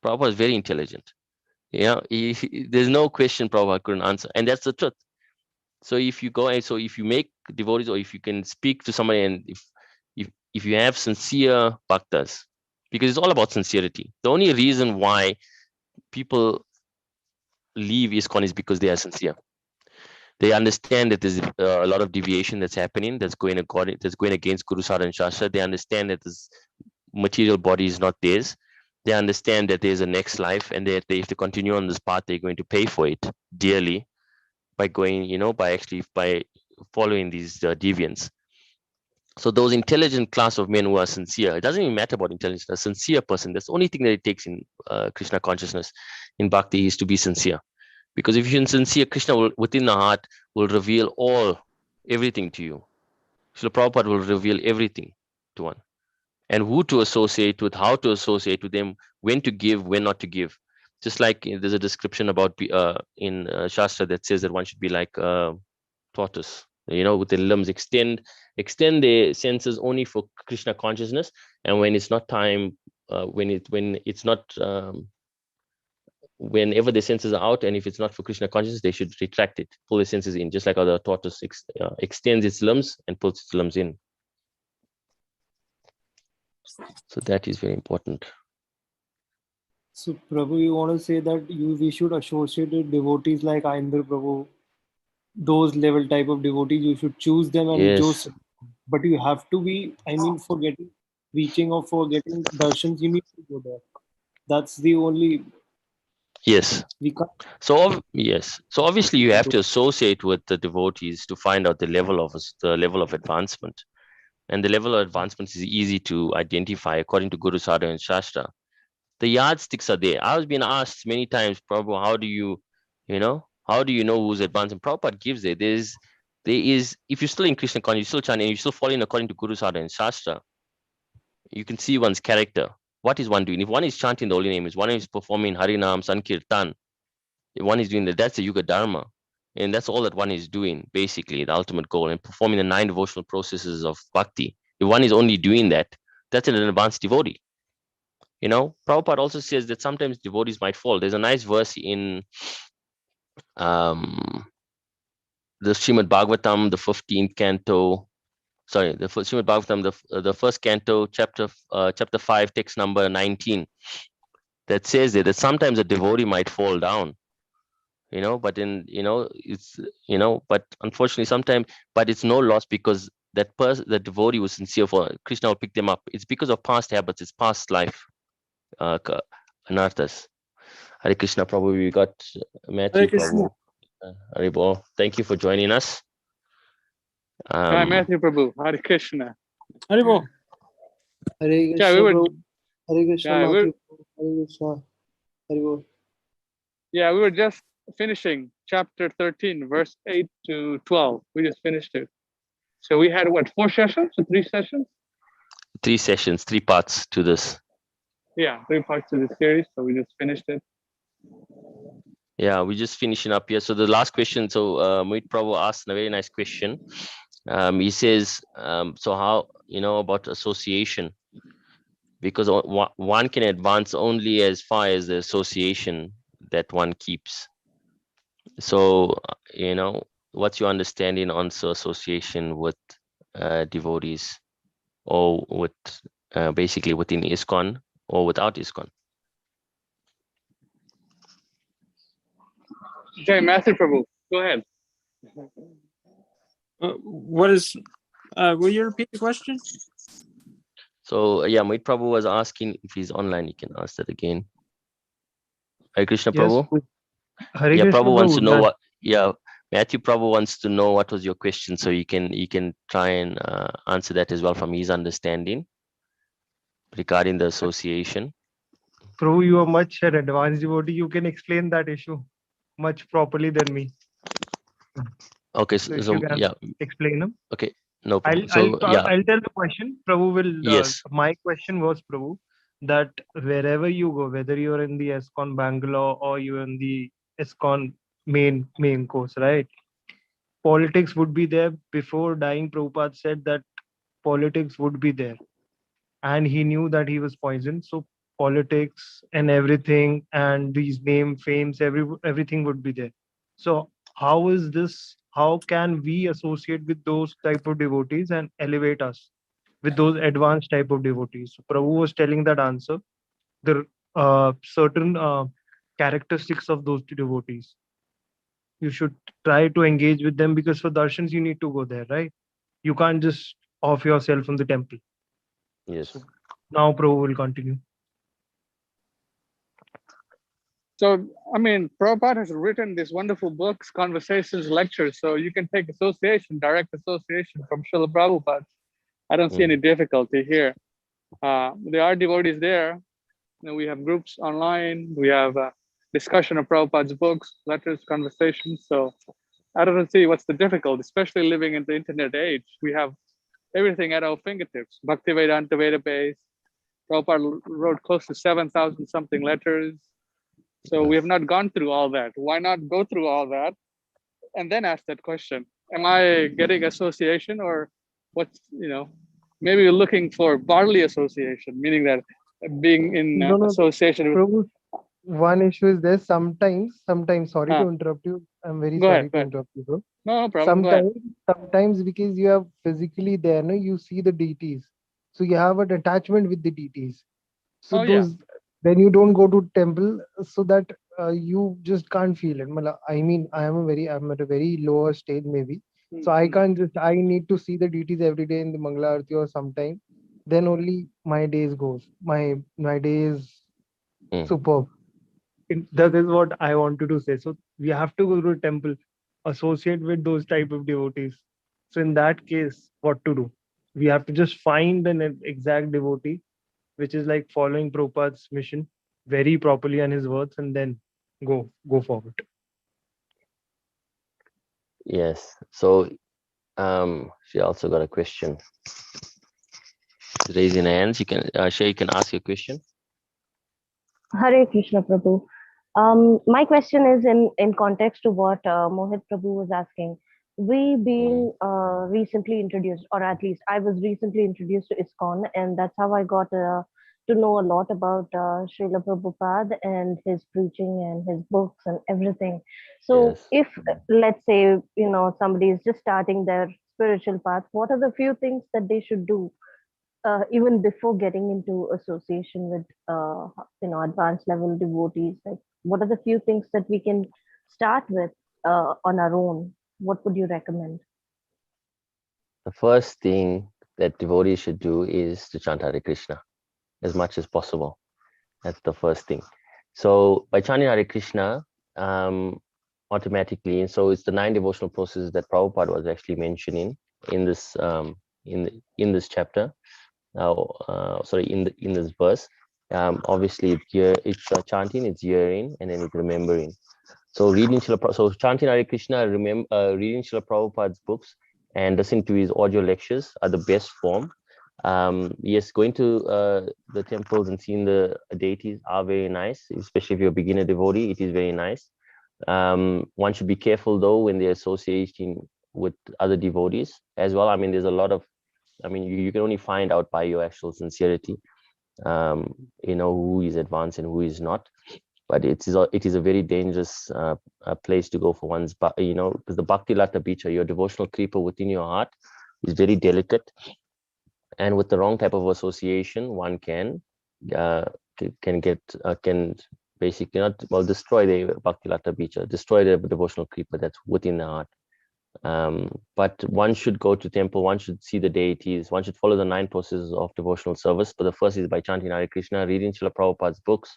Prabhupada is very intelligent. There's no question Prabhupada couldn't answer. And that's the truth. So if you go and if you make devotees, or if you can speak to somebody, and if you have sincere bhaktas, because it's all about sincerity. The only reason why people leave ISKCON is because they are sincere. They understand that there's a lot of deviation that's happening, that's going against Guru Sadhana and Shastra. They understand that this material body is not theirs. They understand that there's a next life, and that they have to continue on this path. They're going to pay for it dearly by going, by following these deviants. So those intelligent class of men who are sincere, it doesn't even matter about intelligence. A sincere person, that's the only thing that it takes in Krishna consciousness, in bhakti, is to be sincere. Because if you're sincere, Krishna will, within the heart, will reveal everything to you. Srila Prabhupada will reveal everything to one. And who to associate with, how to associate with them, when to give, when not to give. Just like there's a description about in Shastra that says that one should be like a tortoise, with the limbs extend their senses only for Krishna consciousness, and when it's not time, when it's not whenever the senses are out, and if it's not for Krishna consciousness, they should retract it, pull the senses in, just like how the tortoise extends its limbs and pulls its limbs in. So that is very important. So, Prabhu, you want to say that we should associate with devotees like Aindra Prabhu, those level type of devotees, you should choose them and Yes, just, but you have to be, for getting reaching or for getting darshans, you need to go there. That's the only, yes. we can't. Yes. So obviously you have to associate with the devotees to find out the level of advancement. And the level of advancement is easy to identify according to Guru Sadha and Shastra. The yardsticks are there. I was being asked many times, Prabhu, how do you know who's advanced? And Prabhupada gives it. There is, if you're still in Krishna consciousness, you're still chanting, and you're still following according to Guru Sadha and Shastra, you can see one's character. What is one doing? If one is chanting the holy name, if one is performing Harinam, Sankirtan, if one is doing that, that's the Yuga Dharma. And that's all that one is doing, basically, the ultimate goal, and performing the 9 devotional processes of bhakti. If one is only doing that, that's an advanced devotee. Prabhupada also says that sometimes devotees might fall. There's a nice verse in the Srimad Bhagavatam, the 15th canto. Sorry, the Srimad Bhagavatam, the first canto, chapter 5, text number 19, that says that sometimes a devotee might fall down. But but unfortunately sometimes, but it's no loss, because the devotee was sincere for Krishna will pick them up. It's because of past habits, it's past life, anarthas. Hare Krishna, Prabhu. We got Matthew, Hare Krishna. Prabhu. Haribo. Thank you for joining us. Hi, Matthew Prabhu. Hare Krishna. Haribo. Hare Yeah, Krishna, we were. Prabhu. Hare Krishna, Yeah, Matthew. Hare Krishna. Hare Bol. Yeah, we were just finishing chapter 13, verse 8 to 12. We just finished it. So we had what, 4 sessions or 3 sessions? 3 sessions, 3 parts to this. Yeah, 3 parts of the series. So we just finished it. Yeah, we're just finishing up here. So the last question. So Mohit Prabhu asked a very nice question. He says, so how, about association? Because one can advance only as far as the association that one keeps. So, what's your understanding on association with devotees, or with basically within ISKCON or without ISKCON? Okay, Matthew Prabhu, go ahead. Will you repeat the question? So yeah, Mohit Prabhu was asking if he's online. You can ask that again. Hare Krishna, Yes. Prabhu. Hare Yeah, Krishna, Prabhu wants to Prabhu. know what. Yeah, Matthew Prabhu wants to know what was your question, so you can try and answer that as well from his understanding regarding the association. Prabhu, you are much an advanced devotee. You can explain that issue much properly than me. Okay, So if so you can yeah, explain them. okay, no I'll problem. So yeah, I'll tell the question. Prabhu will. yes, My question was, Prabhu, that wherever you go, whether you're in the ISKCON Bangalore or you're in the ISKCON main course, right? Politics would be there. Before dying, Prabhupada said that politics would be there, and he knew that he was poisoned. So politics and everything, and these fames, everything would be there. So how is this? How can we associate with those type of devotees and elevate us with those advanced type of devotees? So Prabhu was telling that answer. The certain characteristics of those devotees. You should try to engage with them, because for darshans you need to go there, right? You can't just off yourself from the temple. yes. So now Prabhu will continue. So, I mean, Prabhupada has written these wonderful books, conversations, lectures. So you can take direct association from Srila Prabhupada. I don't see any difficulty here. There are devotees there. We have groups online. We have discussion of Prabhupada's books, letters, conversations. So I don't see what's the difficulty, especially living in the internet age. We have everything at our fingertips. Bhaktivedanta database. Prabhupada wrote close to 7,000 something letters. So we have not gone through all that. Why not go through all that and then ask that question? Am I getting association, or what's, maybe you're looking for barley association, meaning that being in No, no, association with, Prabhu, one issue is there. Sometimes, sorry to huh, interrupt you. I'm very go ahead, sorry go to ahead. interrupt you, bro. No, no problem, go ahead. Sometimes because you are physically there, no, you see the deities. So you have an attachment with the deities. So Oh yeah. those, then you don't go to temple, so that you just can't feel it. I mean, I'm at a very lower stage maybe. So I Mhm. can't just, I need to see the deities every day in the Mangala Arati or sometime. Then only my days goes. My day is Mm. superb. That is what I wanted to say. So we have to go to a temple, associate with those type of devotees. So in that case, what to do? We have to just find an exact devotee, which is like following Prabhupada's mission very properly and his words, and then go forward. Yes. So she also got a question. Raising hands, you can Shay, you can ask your question. Hare Krishna Prabhu. My question is in context to what Mohit Prabhu was asking. We being recently introduced, or at least I was recently introduced to ISKCON, and that's how I got to know a lot about Srila Prabhupada and his preaching and his books and everything. So, Yes. if let's say somebody is just starting their spiritual path, what are the few things that they should do even before getting into association with advanced level devotees? Like, what are the few things that we can start with on our own? What would you recommend? The first thing that devotees should do is to chant Hare Krishna as much as possible. That's the first thing. So by chanting Hare Krishna, automatically, and so it's the 9 devotional processes that Prabhupada was actually mentioning in this in this chapter. Sorry, in this verse. Obviously, it's chanting, it's hearing, and then it's remembering. So so chanting Hare Krishna, reading Srila Prabhupada's books, and listening to his audio lectures are the best form. Yes, going to the temples and seeing the deities are very nice, especially if you're a beginner devotee. It is very nice. One should be careful though when they're associating with other devotees as well. I mean, there's a lot of, I mean, you can only find out by your actual sincerity, who is advanced and who is not. But it is a very dangerous place to go for one's, because the Bhakti Lata Bicha, your devotional creeper within your heart, is very delicate. And with the wrong type of association, one can basically not, well, destroy the Bhakti Lata Bicha, destroy the devotional creeper that's within the heart. But one should go to temple, one should see the deities, one should follow the 9 processes of devotional service. But the first is by chanting Hare Krishna, reading Srila Prabhupada's books,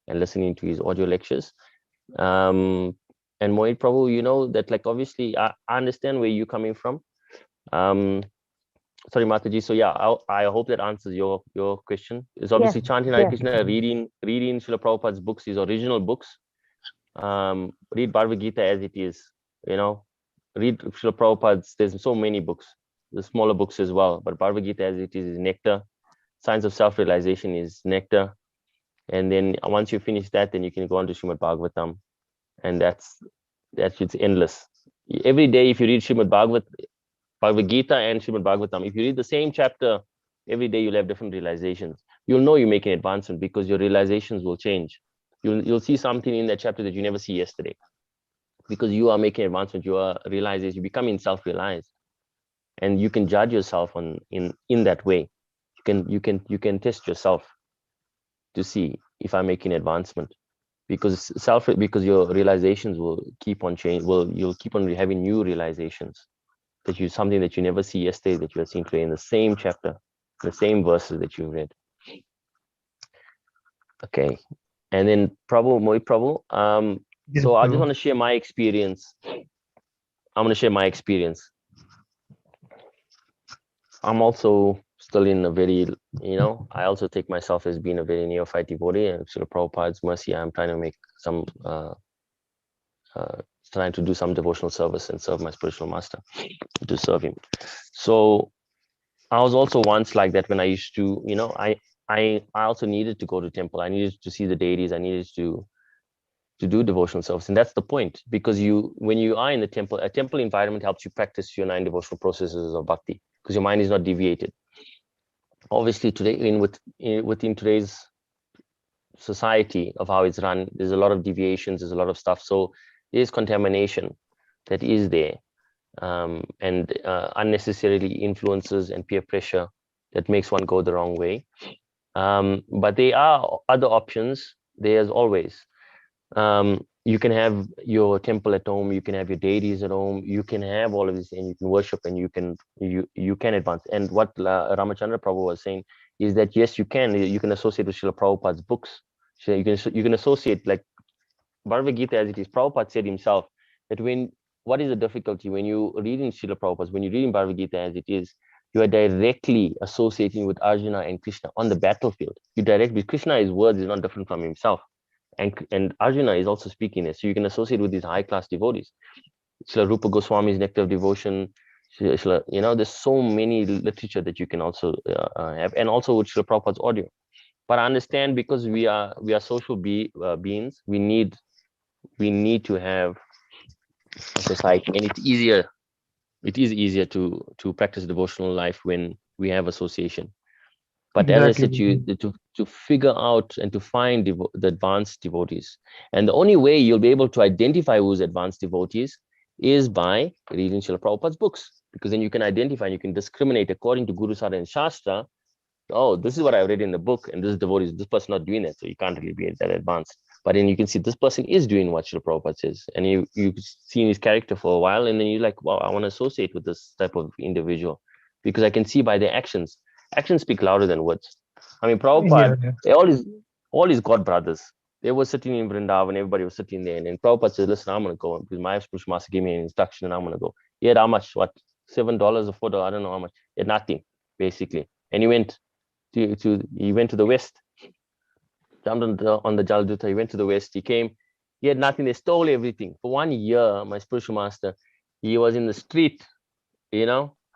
and listening to his audio lectures. And Mohit Prabhu, you know that, like, obviously I understand where you're coming from. Sorry, Mataji. So yeah, I hope that answers your question. It's obviously Yes, chanting Hare yes. Krishna, reading Srila Prabhupada's books, his original books. Read Bhagavad-Gita as it is, read Srila Prabhupada's, there's so many books, the smaller books as well, but Bhagavad-Gita as it is nectar. Science of Self-Realization is nectar. And then once you finish that, then you can go on to Srimad Bhagavatam. And it's endless. Every day, if you read Bhagavad-Gita and Srimad Bhagavatam, if you read the same chapter, every day you'll have different realizations. You'll know you make an advancement because your realizations will change. You'll see something in that chapter that you never see yesterday. Because you are making advancement, you are realizing, you're becoming self-realized. And you can judge yourself in that way. You can test yourself to see if I'm making advancement, because your realizations will keep on changing. You'll keep on having new realizations something that you never see yesterday that you are seeing today in the same chapter, the same verses that you read. Okay, and then Mohit Prabhu. So I just want to share my experience. I'm going to share my experience. I'm also still in a very, I also take myself as being a very neophyte devotee, and Srila Prabhupada's mercy, I'm trying to make some, trying to do some devotional service and serve my spiritual master, to serve him. So I was also once like that when I used to, I also needed to go to temple. I needed to see the deities. I needed to to do devotional service. And that's the point, because when you are in the temple, a temple environment helps you practice your 9 devotional processes of bhakti, because your mind is not deviated. Obviously, today within today's society of how it's run, there's a lot of deviations, there's a lot of stuff. So there's contamination that is there, and unnecessarily influences and peer pressure that makes one go the wrong way. But there are other options. There's always. You can have your temple at home, you can have your deities at home, you can have all of this, and you can worship, and you can advance. And what Ramachandra Prabhu was saying is that yes, you can associate with Srila Prabhupada's books. So you can associate, like Bhagavad-Gita as it is. Prabhupada said himself that what is the difficulty when you read in Srila Prabhupada's, when you read in Bhagavad-Gita as it is, you are directly associating with Arjuna and Krishna on the battlefield. Because Krishna's words is not different from himself. And Arjuna is also speaking there. So you can associate with these high-class devotees. Srila Rupa Goswami's Nectar of Devotion, there's so many literature that you can also have, and also with Srila Prabhupada's audio. But I understand, because we are social beings, we need to have a society, and it is easier to practice devotional life when we have association. But as I said to you, to figure out and to find the advanced devotees, and the only way you'll be able to identify who's advanced devotees is by reading Srila Prabhupada's books, because then you can identify and you can discriminate according to Guru Sada and Shastra. Oh, this is what I read in the book, and this devotee is this person not doing that, so you can't really be that advanced. But then you can see this person is doing what Srila Prabhupada says, and you've seen his character for a while, and then you're like, wow, I want to associate with this type of individual, because I can see by their actions. Actions speak louder than words. I mean, Prabhupada, all his God brothers, they were sitting in Vrindavan, everybody was sitting there, and then Prabhupada said, listen, I'm going to go, because my spiritual master gave me an instruction, and I'm going to go. He had how much? What, $7 or $4? I don't know how much. He had nothing, basically. And he went to the west, jumped on the Jaladuta, he went to the west, he came, he had nothing, they stole everything. For 1 year, my spiritual master, he was in the street,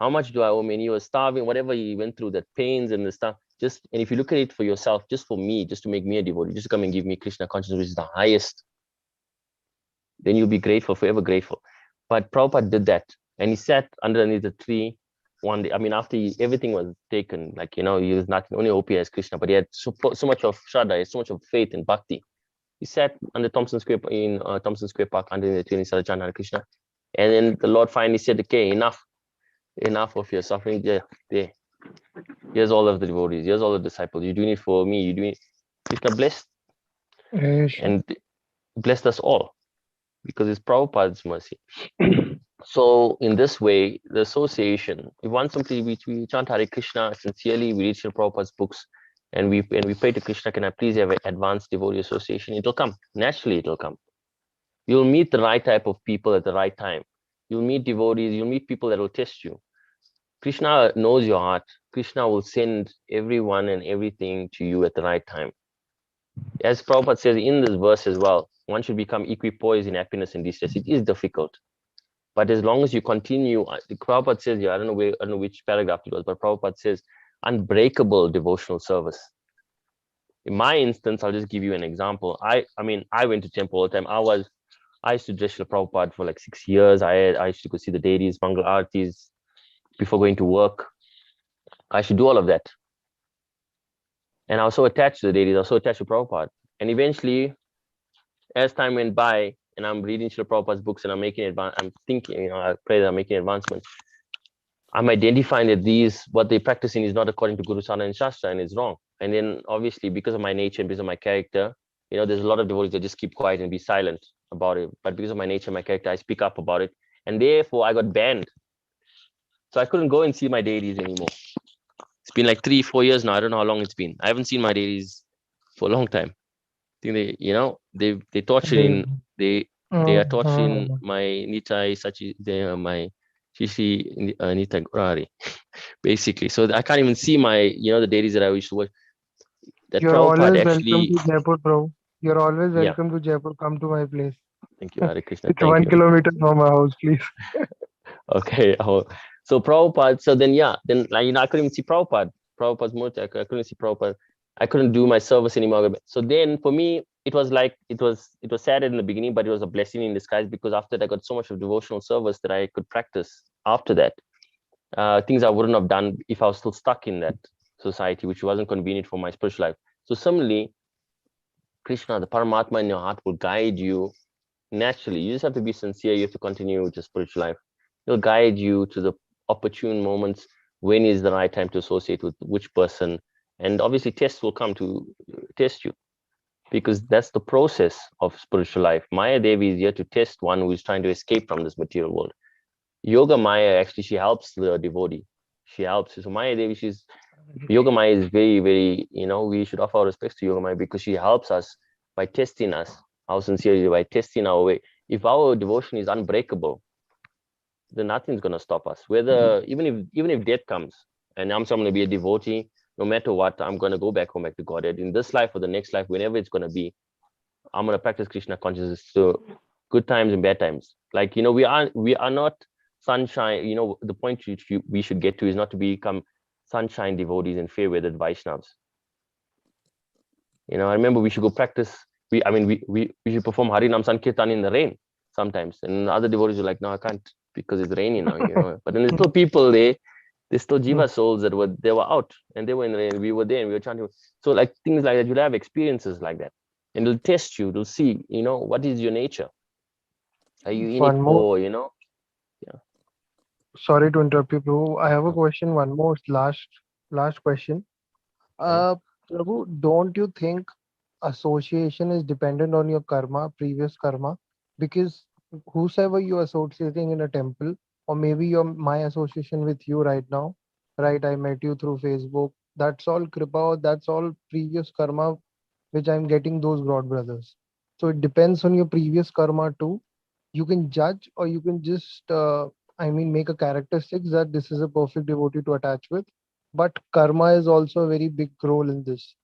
how much do I owe him? And he was starving, whatever he went through, that pains and the stuff. And if you look at it for yourself, just for me, just to make me a devotee, just to come and give me Krishna consciousness, which is the highest, then you'll be grateful, forever grateful. But Prabhupada did that, and he sat underneath the tree one day. I mean, after everything was taken, he was nothing, only hope he has Krishna, but he had so much of Shraddha, so much of faith and bhakti. He sat under Thompson Square Park under the tree, and he started chanting Hare Krishna. And then the Lord finally said, okay, enough of your suffering. There. Here's all of the devotees, here's all the disciples. You're doing it for me, you're doing it. Krishna blessed and blessed us all, because it's Prabhupada's mercy. So in this way, the association, if one simply we chant Hare Krishna sincerely, we read Srila Prabhupada's books, and we pray to Krishna, can I please have an advanced devotee association? It'll come. Naturally, it'll come. You'll meet the right type of people at the right time. You'll meet devotees, you'll meet people that will test you. Krishna knows your heart. Krishna will send everyone and everything to you at the right time. As Prabhupada says in this verse as well, one should become equipoised in happiness and distress. It is difficult. But as long as you continue, the Prabhupada says here, I don't know which paragraph it was, but Prabhupada says, unbreakable devotional service. In my instance, I'll just give you an example. I went to temple all the time. I used to dress Srila Prabhupada for like 6 years. I used to go see the deities, Mangal Aartis, before going to work. I should do all of that. And I was so attached to the deities, I was so attached to Prabhupada. And eventually, as time went by, and I'm reading Srila Prabhupada's books, and I'm thinking, I pray that I'm making advancements. I'm identifying that what they're practicing is not according to Guru Sada and Shastra, and it's wrong. And then obviously, because of my nature and because of my character, there's a lot of devotees that just keep quiet and be silent about it. But because of my nature and my character, I speak up about it. And therefore, I got banned. So I couldn't go and see my deities anymore. It's been like 3-4 years now. I don't know how long it's been. I haven't seen my deities for a long time. I think they torturing, they are torturing my Nitai Sachi, my Shishi Nitai Gurari, basically. So I can't even see my, the deities that I used to work. That You're Prabhupada always actually, welcome to Jaipur, bro. You're always welcome to Jaipur. Come to my place. Thank you, Hare Krishna. It's Thank 1 you. kilometer from my house, please. Okay. So Prabhupada, so then I couldn't even see Prabhupada. Prabhupada's murti, I couldn't see Prabhupada. I couldn't do my service anymore. So then for me, it was like, it was sad in the beginning, but it was a blessing in disguise, because after that I got so much of devotional service that I could practice after that. Things I wouldn't have done if I was still stuck in that society, which wasn't convenient for my spiritual life. So similarly, Krishna, the Paramatma in your heart, will guide you naturally. You just have to be sincere. You have to continue with your spiritual life. He'll guide you to the opportune moments, when is the right time to associate with which person. And obviously tests will come to test you, because that's the process of spiritual life. Maya Devi is here to test one who is trying to escape from this material world. Yoga Maya, actually, she helps the devotee. She helps. So Maya Devi, Yoga Maya is very, very, we should offer our respects to Yoga Maya, because she helps us by testing us, how sincere, by testing our way. If our devotion is unbreakable, then nothing's going to stop us. Whether, even if death comes, and I'm going to be a devotee, no matter what, I'm going to go back home, back to Godhead. In this life or the next life, whenever it's going to be, I'm going to practice Krishna consciousness. So good times and bad times. Like, we are not sunshine. The point we should get to is not to become sunshine devotees and fair weathered Vaishnavas. I remember we should go practice. We should perform Harinam Sankirtan in the rain sometimes. And other devotees are like, no, I can't, because it's raining now, But then there's still people there. There's still Jiva souls that were out, and they were in the rain. We were there and we were chanting. So like things like that, you'll have experiences like that. And it'll test you, it'll see, what is your nature? Are you in One it more. for, Sorry to interrupt you, Prabhu. I have a question. One more last question. Prabhu, don't you think association is dependent on your karma, previous karma? Because whosoever you're associating in a temple, or maybe my association with you right now, right? I met you through Facebook. That's all kripa, that's all previous karma, which I'm getting those God brothers. So it depends on your previous karma too. You can judge, or you can just, make a characteristics that this is a perfect devotee to attach with. But karma is also a very big role in this,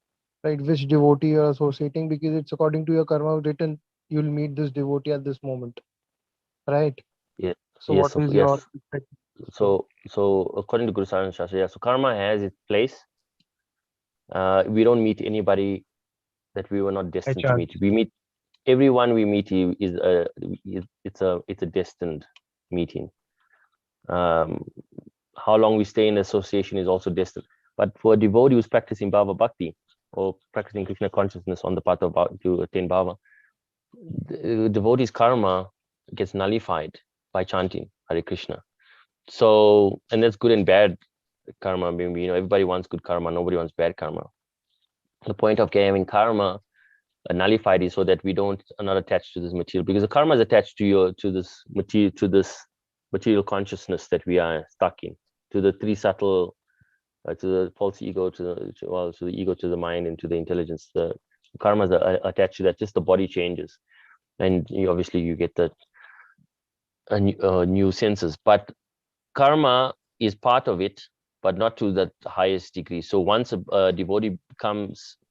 right? Which devotee you're associating, because it's according to your karma written, you'll meet this devotee at this moment, right? yeah, So yes, what is your yes. So according to Guru Saran Shastra, yeah, so karma has its place. We don't meet anybody that we were not destined to meet. We meet everyone we meet it's a destined meeting. How long we stay in association is also destined. But for a devotee who's practicing Bhava Bhakti, or practicing Krishna consciousness on the path of to attain Bhava, the devotee's karma gets nullified by chanting Hare Krishna. So, and that's good and bad karma. Everybody wants good karma, nobody wants bad karma. The point of having karma nullified is so that we are not attached to this material, because the karma is attached to this material consciousness that we are stuck in, to the three subtle, to the false ego, to the ego, to the mind, and to the intelligence. The karma is attached to that. Just the body changes, and obviously you get the new senses. But karma is part of it, but not to the highest degree. So once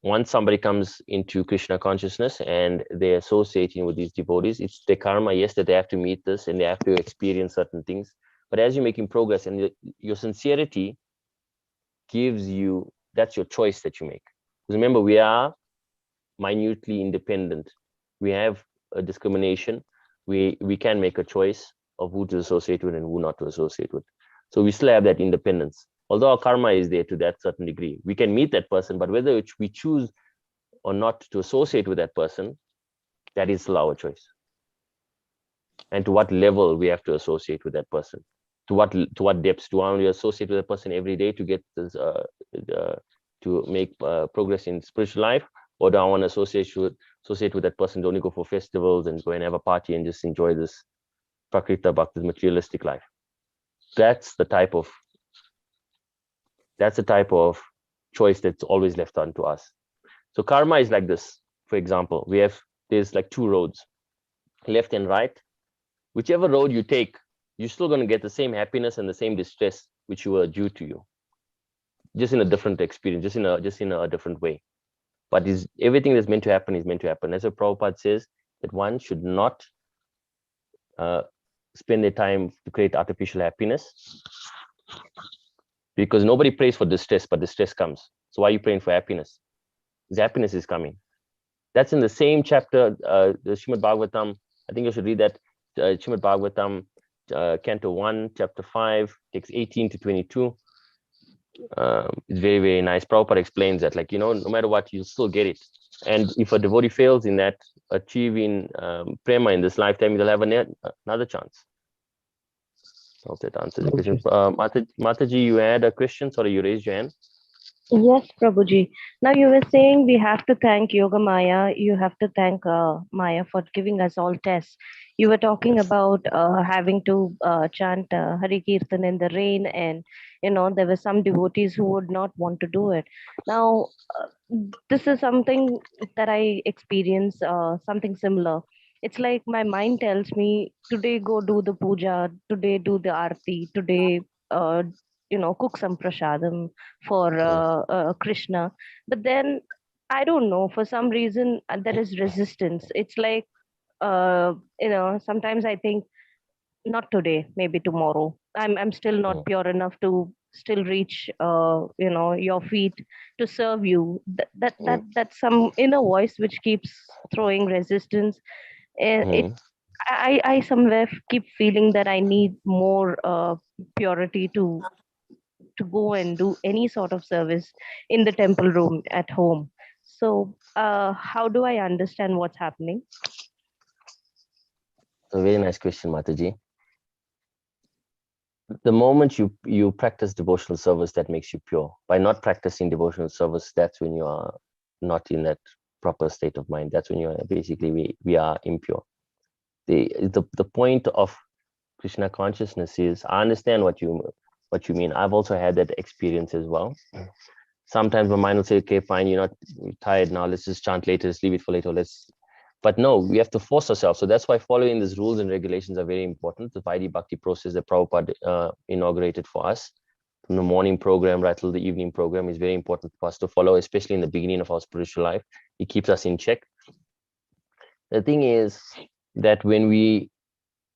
once somebody comes into Krishna consciousness and they're associating with these devotees, it's their karma, yes, that they have to meet this and they have to experience certain things. But as you're making progress, and your sincerity gives you, that's your choice that you make. Because remember, we are minutely independent. We have a discrimination. We can make a choice of who to associate with and who not to associate with. So we still have that independence. Although our karma is there to that certain degree, we can meet that person, but whether we choose or not to associate with that person, that is still our choice. And to what level we have to associate with that person, to what depths. Do I want to associate with that person every day to get this, to make progress in spiritual life, or do I want to associate with that person to only go for festivals and go and have a party and just enjoy this prakrita bhakti, materialistic life? That's the type of choice that's always left unto us. So karma is like this. For example, there's like two roads, left and right. Whichever road you take, you're still going to get the same happiness and the same distress which were due to you, just in a different experience, just in a different way. But everything that's meant to happen is meant to happen. As Prabhupada says, that one should not spend their time to create artificial happiness, because nobody prays for distress, but distress comes. So why are you praying for happiness? His happiness is coming. That's in the same chapter, the Srimad Bhagavatam. I think you should read that. Srimad Bhagavatam, Canto 1, Chapter 5, takes 18 to 22. It's very, very nice. Prabhupada explains that, like, no matter what, you'll still get it. And if a devotee fails in that, achieving prema in this lifetime, they'll have another chance. I hope that answers the question. Mataji, you had a question? Sorry, you raised your hand. Yes, Prabhuji. Now you were saying we have to thank Yoga Maya. You have to thank Maya for giving us all tests. You were talking about having to chant Hari Kirtan in the rain, and there were some devotees who would not want to do it. Now, this is something that I experience, something similar. It's like my mind tells me today go do the puja, today do the arti, today cook some prasadam for Krishna. But then I don't know, for some reason there is resistance. It's like sometimes I think not today, maybe tomorrow. I'm still not pure enough to still reach your feet to serve you. That's some inner voice which keeps throwing resistance. I somewhere keep feeling that I need more purity to go and do any sort of service in the temple room at home. So how do I understand what's happening? A very nice question, Mataji. The moment you practice devotional service, that makes you pure. By not practicing devotional service, that's when you are not in that proper state of mind. That's when you are basically we are impure. The point of Krishna consciousness is, I understand what you mean. I've also had that experience as well. Sometimes my mind will say, okay, fine, you're tired now, let's just chant later, let's leave it for later, but no, we have to force ourselves. So that's why following these rules and regulations are very important. The Vaidhi Bhakti process that Prabhupada inaugurated for us, from the morning program right till the evening program, is very important for us to follow, especially in the beginning of our spiritual life. It keeps us in check. The thing is that when we,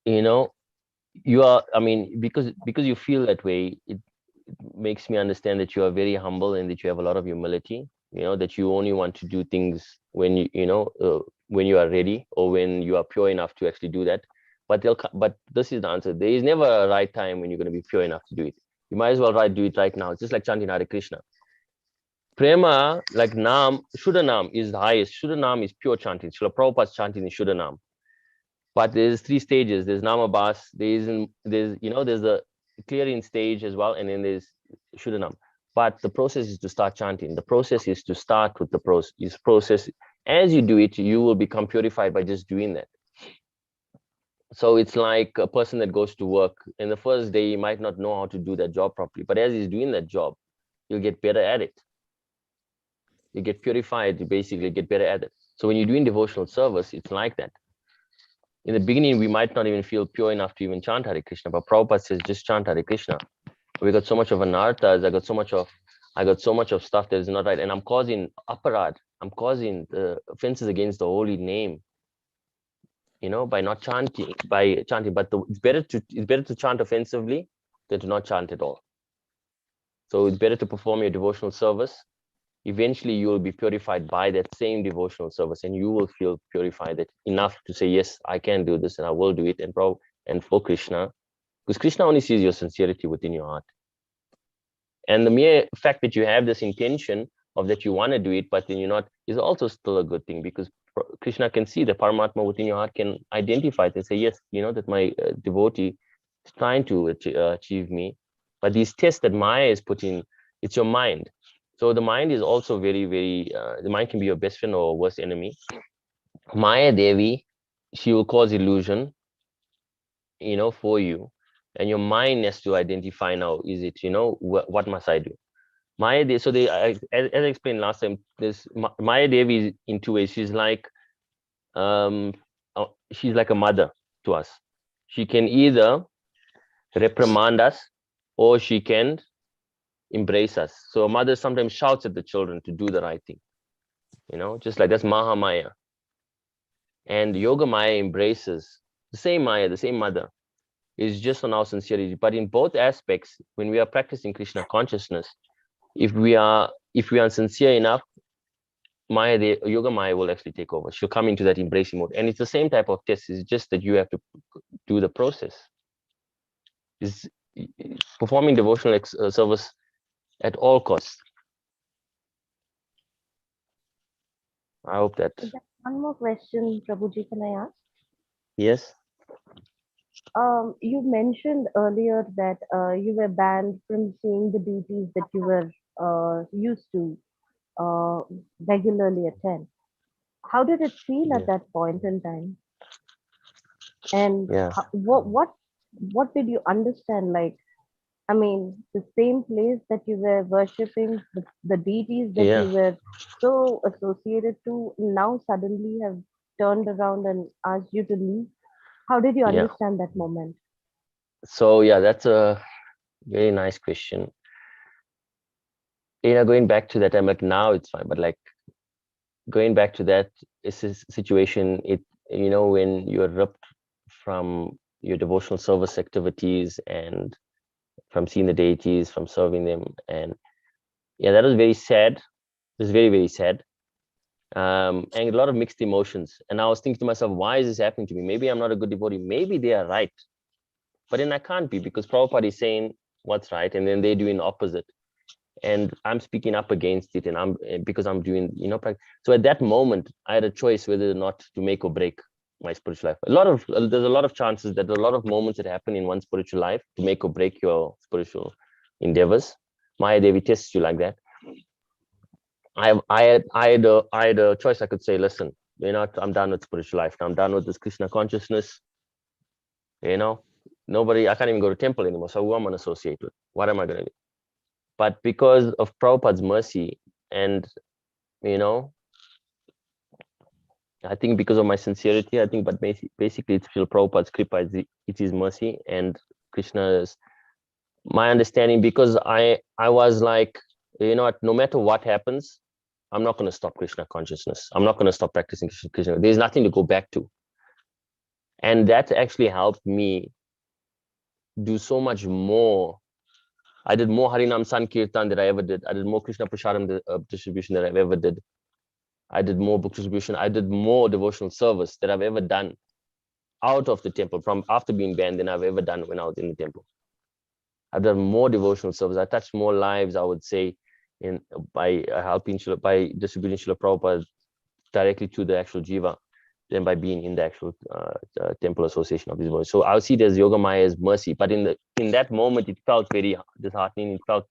you are, because you feel that way, it makes me understand that you are very humble and that you have a lot of humility, that you only want to do things when when you are ready or when you are pure enough to actually do that. But this is the answer. There is never a right time when you're going to be pure enough to do it. You might as well do it right now. It's just like chanting Hare Krishna. Prema, like Nam, Shuddha Nam is the highest. Shuddha Nam is pure chanting. Srila Prabhupada's chanting is Shuddha Nam. But there's 3 stages. There's Namabhas, there's a clearing stage as well, and then there's Shuddha Nam. But the process is to start chanting. The process is to start with the process. As you do it, you will become purified by just doing that. So it's like a person that goes to work, and the first day he might not know how to do that job properly, but as he's doing that job, you'll get better at it. You get purified, you basically get better at it. So when you're doing devotional service, it's like that. In the beginning, we might not even feel pure enough to even chant Hare Krishna, but Prabhupada says, just chant Hare Krishna. We got so much of anarthas, I got so much of stuff that is not right, and I'm causing aparad, I'm causing offenses against the holy name, by not chanting, but it's better to chant offensively than to not chant at all. So it's better to perform your devotional service. Eventually you will be purified by that same devotional service, and you will feel purified enough to say, yes, I can do this and I will do it, and for Krishna, because Krishna only sees your sincerity within your heart. And the mere fact that you have this intention of that you want to do it, but then you're not, is also still a good thing, because Krishna can see the Paramatma within your heart, can identify it and say, yes, that my devotee is trying to achieve me. But these tests that Maya is putting, it's your mind. So the mind is also very, very, the mind can be your best friend or worst enemy. Maya Devi, she will cause illusion, for you. And your mind has to identify now, is it, what must I do? Maya Devi, so as I explained last time, this Maya Devi is in 2 ways. She's like a mother to us. She can either reprimand us or she can embrace us. So a mother sometimes shouts at the children to do the right thing, just like that's Mahamaya. And Yoga Maya embraces the same Maya, the same mother, is just on our sincerity. But in both aspects, when we are practicing Krishna consciousness, if we are sincere enough, Maya, the Yoga Maya will actually take over. She'll come into that embracing mode. And it's the same type of test. It's just that you have to do the process. Is performing devotional service at all costs. I hope that. One more question, Prabhuji, can I ask? Yes. You mentioned earlier that you were banned from seeing the duties that you were used to regularly attend. How did it feel Yeah. at that point in time? And Yeah. what did you understand? Like, I mean, the same place that you were worshipping, the deities that Yeah. you were so associated to, now suddenly have turned around and asked you to leave. How did you Yeah. understand that moment? So yeah, that's a very nice question. Going back to that, I'm like, now it's fine, but like going back to that is a situation, when you're ripped from your devotional service activities and from seeing the deities, from serving them, and yeah, that was very sad. It was very, very sad. And a lot of mixed emotions. And I was thinking to myself, why is this happening to me? Maybe I'm not a good devotee. Maybe they are right. But then I can't be, because Prabhupada is saying what's right, and then they're doing the opposite. And I'm speaking up against it, and because I'm doing, so at that moment, I had a choice whether or not to make or break my spiritual life. There's a lot of chances that a lot of moments that happen in one's spiritual life to make or break your spiritual endeavors. Maya Devi tests you like that. I had a choice. I could say, listen, I'm done with spiritual life. I'm done with this Krishna consciousness. Nobody, I can't even go to temple anymore. So who am I going to associate with? What am I going to do? But because of Prabhupada's mercy, and I think because of my sincerity, but basically it's still Prabhupada's kripa, it's his mercy and Krishna's, my understanding, because I was like, no matter what happens, I'm not going to stop Krishna consciousness. I'm not going to stop practicing Krishna. There's nothing to go back to. And that actually helped me do so much more. I did more Harinam Sankirtan than I ever did. I did more Krishna Prasadam distribution than I've ever did. I did more book distribution. I did more devotional service that I've ever done out of the temple from after being banned than I've ever done when I was in the temple. I've done more devotional service. I touched more lives, I would say, by helping by distributing Srila Prabhupada directly to the actual jiva than by being in the actual temple association of his voice. So I'll see it as Yoga Maya's mercy. But in that moment, it felt very disheartening. It felt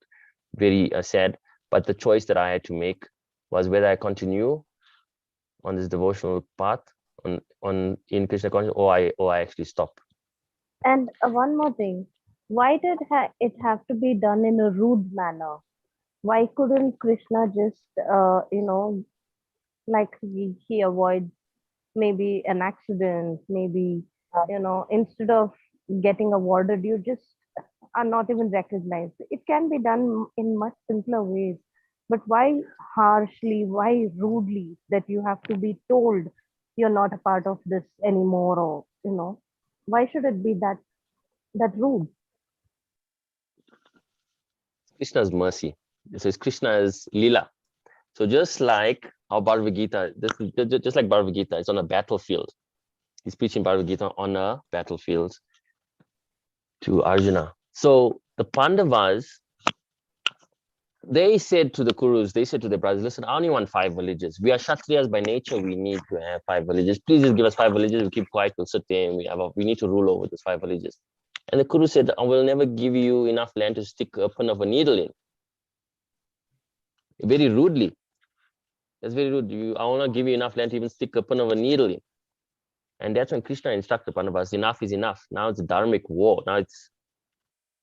very sad. But the choice that I had to make was whether I continue on this devotional path in Krishna consciousness, or I actually stop. And one more thing, why did it have to be done in a rude manner? Why couldn't Krishna just, like he avoids maybe an accident, maybe, instead of getting awarded, you just are not even recognized. It can be done in much simpler ways. But why harshly, why rudely that you have to be told you're not a part of this anymore, or, why should it be that rude? Krishna's mercy. This is Krishna's lila. So just like how Bhagavad-Gita, just like Bhagavad-Gita, it's on a battlefield. He's preaching Bhagavad-Gita on a battlefield to Arjuna. So the Pandavas, they said to the Kurus, they said to their brothers, listen, I only want 5 villages. We are Kshatriyas by nature. We need to have 5 villages. Please just give us 5 villages. We keep quiet. We'll sit there and we need to rule over those 5 villages. And the Kuru said, I will never give you enough land to stick a pin of a needle in. Very rudely. That's very rude. I will not give you enough land to even stick a pin of a needle in. And that's when Krishna instructed Pandavas, enough is enough. Now it's a dharmic war. Now it's,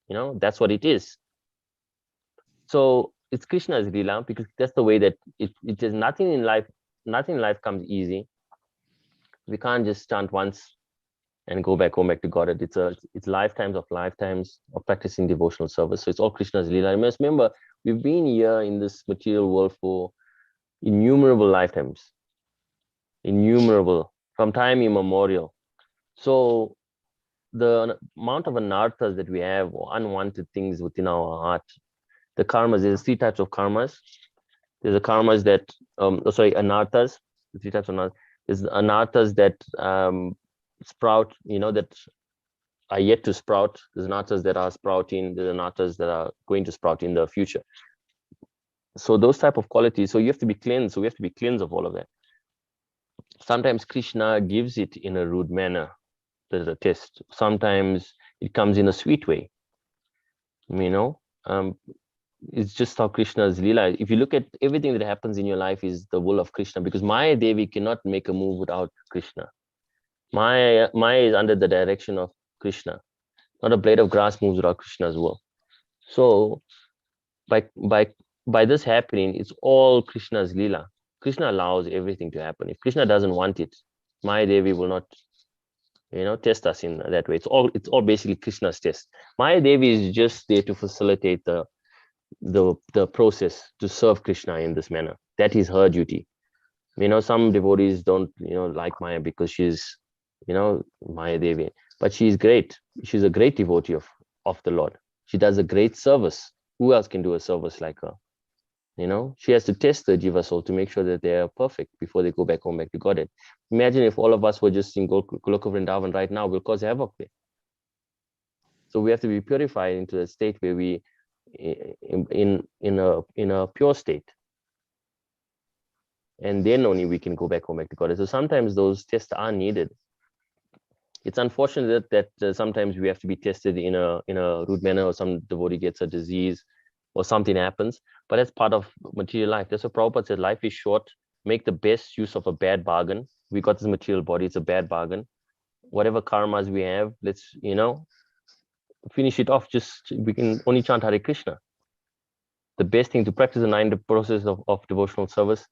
that's what it is. So it's Krishna's lila, because that's the way that it is. Nothing in life comes easy. We can't just chant once and go back to God. It's lifetimes of practicing devotional service. So it's all Krishna's lila. I must remember, we've been here in this material world for innumerable lifetimes, from time immemorial. So the amount of anarthas that we have, or unwanted things within our heart, the karmas, there's 3 types of karmas. There's the karmas that, anarthas, the 3 types of anarthas. There's the anarthas that sprout, that are yet to sprout. There's anarthas that are sprouting. There's anarthas that are going to sprout in the future. So those type of qualities, so you have to be cleansed. So we have to be cleansed of all of that. Sometimes Krishna gives it in a rude manner. There's a test. Sometimes it comes in a sweet way. It's just how Krishna's Leela. If you look at everything that happens in your life is the will of Krishna, because Maya Devi cannot make a move without Krishna. Maya is under the direction of Krishna. Not a blade of grass moves without Krishna's will. So by this happening, it's all Krishna's Leela. Krishna allows everything to happen. If Krishna doesn't want it, Maya Devi will not, test us in that way. It's all basically Krishna's test. Maya Devi is just there to facilitate the process to serve Krishna in this manner. That is her duty. Some devotees don't, like Maya because she's, Maya Devi, but she's great. She's a great devotee of the Lord. She does a great service. Who else can do a service like her? She has to test the jiva soul to make sure that they are perfect before they go back home, back to Godhead. Imagine if all of us were just in Goloka Vrindavan right now, we'll cause havoc there. So we have to be purified into a state where we, in a pure state, and then only we can go back home, back to Godhead. So sometimes those tests are needed. It's unfortunate that sometimes we have to be tested in a rude manner, or some devotee gets a disease, or something happens, but that's part of material life. That's what Prabhupada said, life is short, make the best use of a bad bargain. We got this material body, it's a bad bargain. Whatever karmas we have, let's, finish it off. We can only chant Hare Krishna. The best thing to practice the 9 process of devotional service,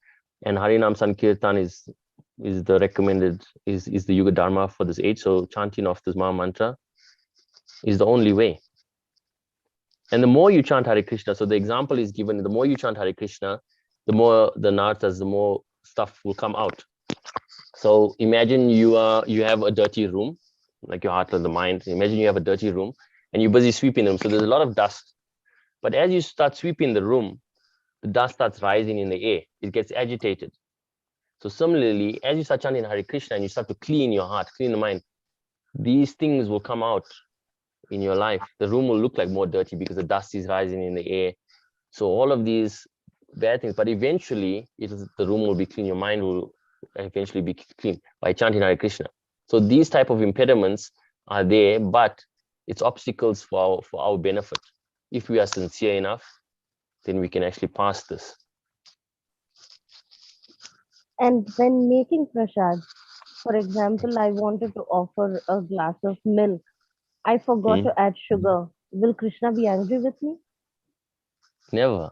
and Harinam Sankirtan is the recommended, is the Yuga Dharma for this age. So chanting of this Maha Mantra is the only way. And the more you chant Hare Krishna, so the example is given, the more you chant Hare Krishna, the more the nartas, the more stuff will come out. So imagine you have a dirty room, like your heart and the mind. Imagine you have a dirty room and you're busy sweeping them. So there's a lot of dust. But as you start sweeping the room, the dust starts rising in the air. It gets agitated. So similarly, as you start chanting Hare Krishna and you start to clean your heart, clean the mind, these things will come out in your life. The room will look like more dirty because the dust is rising in the air. So all of these bad things, but eventually the room will be clean. Your mind will eventually be clean by chanting Hare Krishna. So these type of impediments are there, but it's obstacles for our benefit. If we are sincere enough, then we can actually pass this. And when making prasad, for example, I wanted to offer a glass of milk. I forgot to add sugar. Will Krishna be angry with me? Never.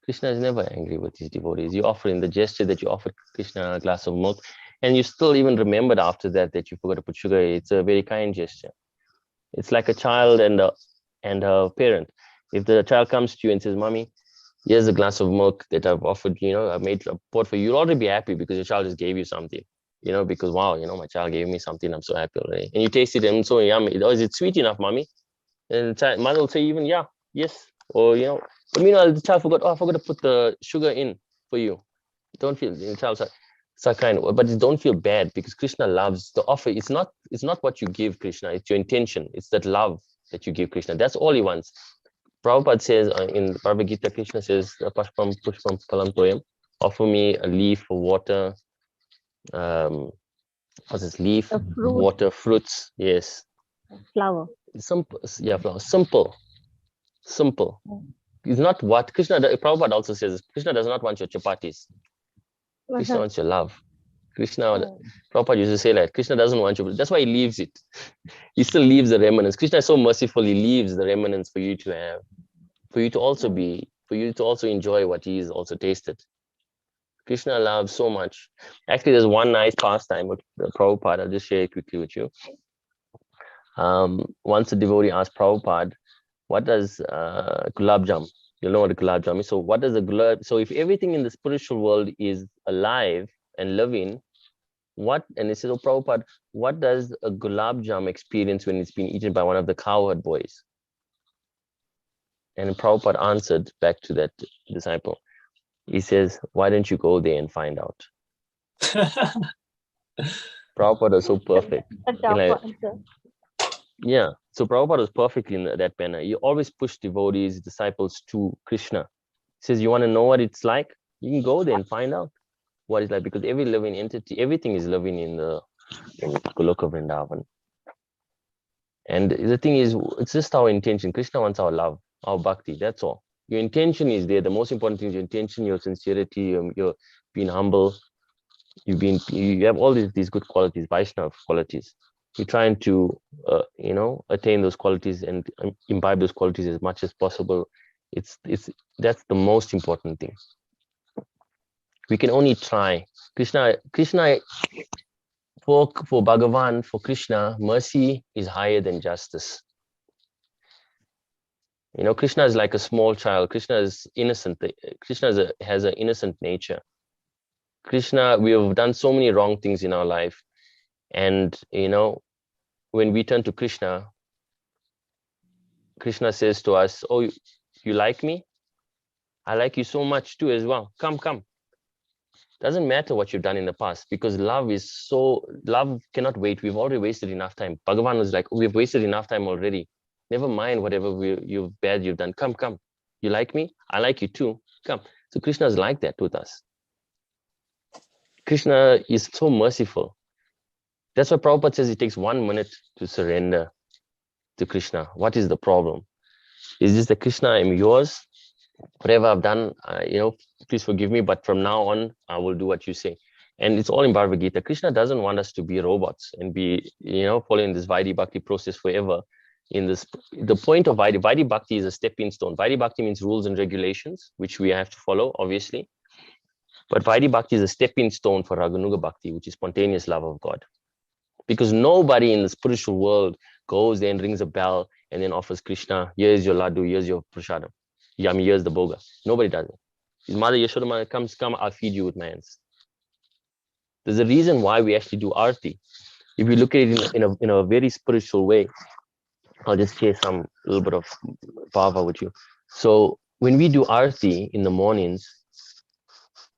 Krishna is never angry with his devotees. You offer in the gesture that you offered Krishna a glass of milk, and you still even remembered after that you forgot to put sugar. It's a very kind gesture. It's like a child and a parent. If the child comes to you and says, "Mommy, here's a glass of milk that I've offered, I poured for you," you'll already be happy because your child just gave you something, because wow, my child gave me something, I'm so happy already. And you taste it and it's so yummy. Oh, is it sweet enough, Mommy? And the mother will say even, yeah, yes. Or, but meanwhile, the child forgot, I forgot to put the sugar in for you. Don't feel, the child's like, so kind, but don't feel bad because Krishna loves the offer. It's not what you give Krishna, it's your intention. It's that love that you give Krishna. That's all he wants. Prabhupada says in Bhagavad-Gita, Krishna says, Pashpam Pushpam Phalam Toyam, offer me a leaf, a water, what's this, leaf, water, fruits, yes. Flower. Simple, yeah, flower. Simple. It's not what Krishna, Prabhupada also says, Krishna does not want your chapatis. Krishna wants your love. Prabhupada used to say that Krishna doesn't want you, that's why he leaves it. He still leaves the remnants. Krishna is so merciful, he leaves the remnants for you to have, for you to also enjoy what he's also tasted. Krishna loves so much. Actually, there's one nice pastime with Prabhupada. I'll just share it quickly with you. Once a devotee asked Prabhupada, what does gulab jam? You'll know what a gulab jam is. So what does a gulab? So if everything in the spiritual world is alive and living, and he says, oh Prabhupada, what does a gulab jam experience when it's been eaten by one of the cowherd boys? And Prabhupada answered back to that disciple, He says, why don't you go there and find out? Prabhupada is so perfect. A tough answer. Yeah, so Prabhupada was perfect in that manner. He always pushed devotees, disciples to Krishna. He says, you want to know what it's like? You can go there and find out what it's like, because every living entity, everything is living in Goloka Vrindavan. And the thing is, it's just our intention. Krishna wants our love, our bhakti, that's all. Your intention is there. The most important thing is your intention, your sincerity, your being humble. You have all these good qualities, Vaishnava qualities. You're trying to, attain those qualities and imbibe those qualities as much as possible. That's the most important thing. We can only try. Krishna, for Bhagavan, for Krishna, mercy is higher than justice. Krishna is like a small child. Krishna is innocent. Krishna has an innocent nature. Krishna, we have done so many wrong things in our life. And, when we turn to Krishna, Krishna says to us, oh, you like me? I like you so much too as well. Come. Doesn't matter what you've done in the past, because love cannot wait. We've already wasted enough time. Bhagavan was like, we've wasted enough time already. Never mind whatever you've done. Come. You like me? I like you too. Come. So Krishna is like that with us. Krishna is so merciful. That's why Prabhupada says it takes 1 minute to surrender to Krishna. What is the problem? Is this that Krishna, I'm yours? Whatever I've done, please forgive me, but from now on, I will do what you say. And it's all in Bhagavad-Gita. Krishna doesn't want us to be robots and be, following this Vaidhi Bhakti process forever. The point of Vaidhi Bhakti is a stepping stone. Vaidhi Bhakti means rules and regulations, which we have to follow, obviously. But Vaidhi Bhakti is a stepping stone for Raganuga Bhakti, which is spontaneous love of God. Because nobody in the spiritual world goes there and rings a bell and then offers Krishna, here's your laddu, here's your prasadam. Here's the boga. Nobody does it. His mother Yashoda comes, I'll feed you with my hands. There's a reason why we actually do arti. If you look at it in a very spiritual way, I'll just share some little bit of bhava with you. So when we do arti in the mornings,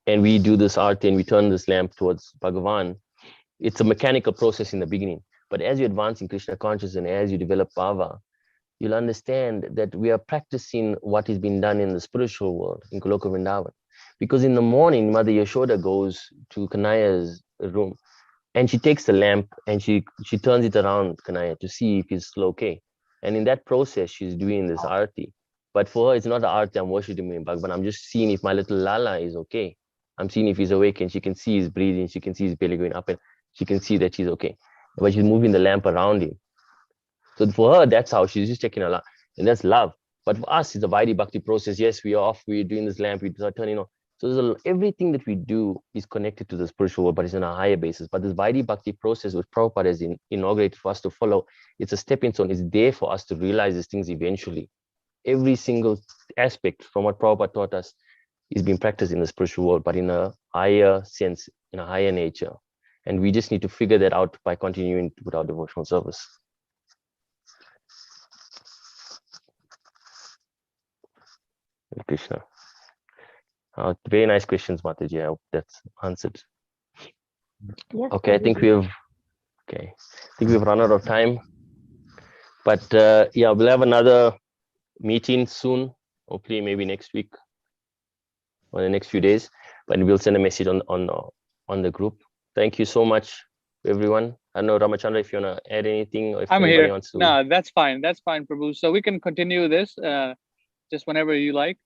and we do this arti and we turn this lamp towards Bhagavan, it's a mechanical process in the beginning. But as you advance in Krishna consciousness and as you develop bhava, you'll understand that we are practicing what is being done in the spiritual world, in Goloka Vrindavan. Because in the morning, Mother Yashoda goes to Kanaya's room and she takes the lamp and she turns it around Kanaya to see if he's still okay. And in that process, she's doing this arti. But for her, it's not the arti, I'm worshiping Bhagavan. I'm just seeing if my little Lala is okay. I'm seeing if he's awake, and she can see his breathing. She can see his belly going up and she can see that he's okay. But she's moving the lamp around him. So for her, that's how she's just checking her love. And that's love. But for us, it's a Vaidhi Bhakti process. Yes, we are off, we're doing this lamp, we start turning on. So everything that we do is connected to the spiritual world, but it's on a higher basis. But this Vaidhi Bhakti process, which Prabhupada has inaugurated for us to follow, it's a stepping stone. It's there for us to realize these things eventually. Every single aspect from what Prabhupada taught us is being practiced in the spiritual world, but in a higher sense, in a higher nature. And we just need to figure that out by continuing with our devotional service. Krishna. Very nice questions, Mataji. I hope that's answered. Yes, okay, I think we've run out of time. But yeah, we'll have another meeting soon. Hopefully, maybe next week or the next few days. But we'll send a message on the group. Thank you so much, everyone. I don't know, Ramachandra, if you want to add anything, or if I'm anybody here. wants to. No, that's fine, Prabhu. So we can continue this just whenever you like.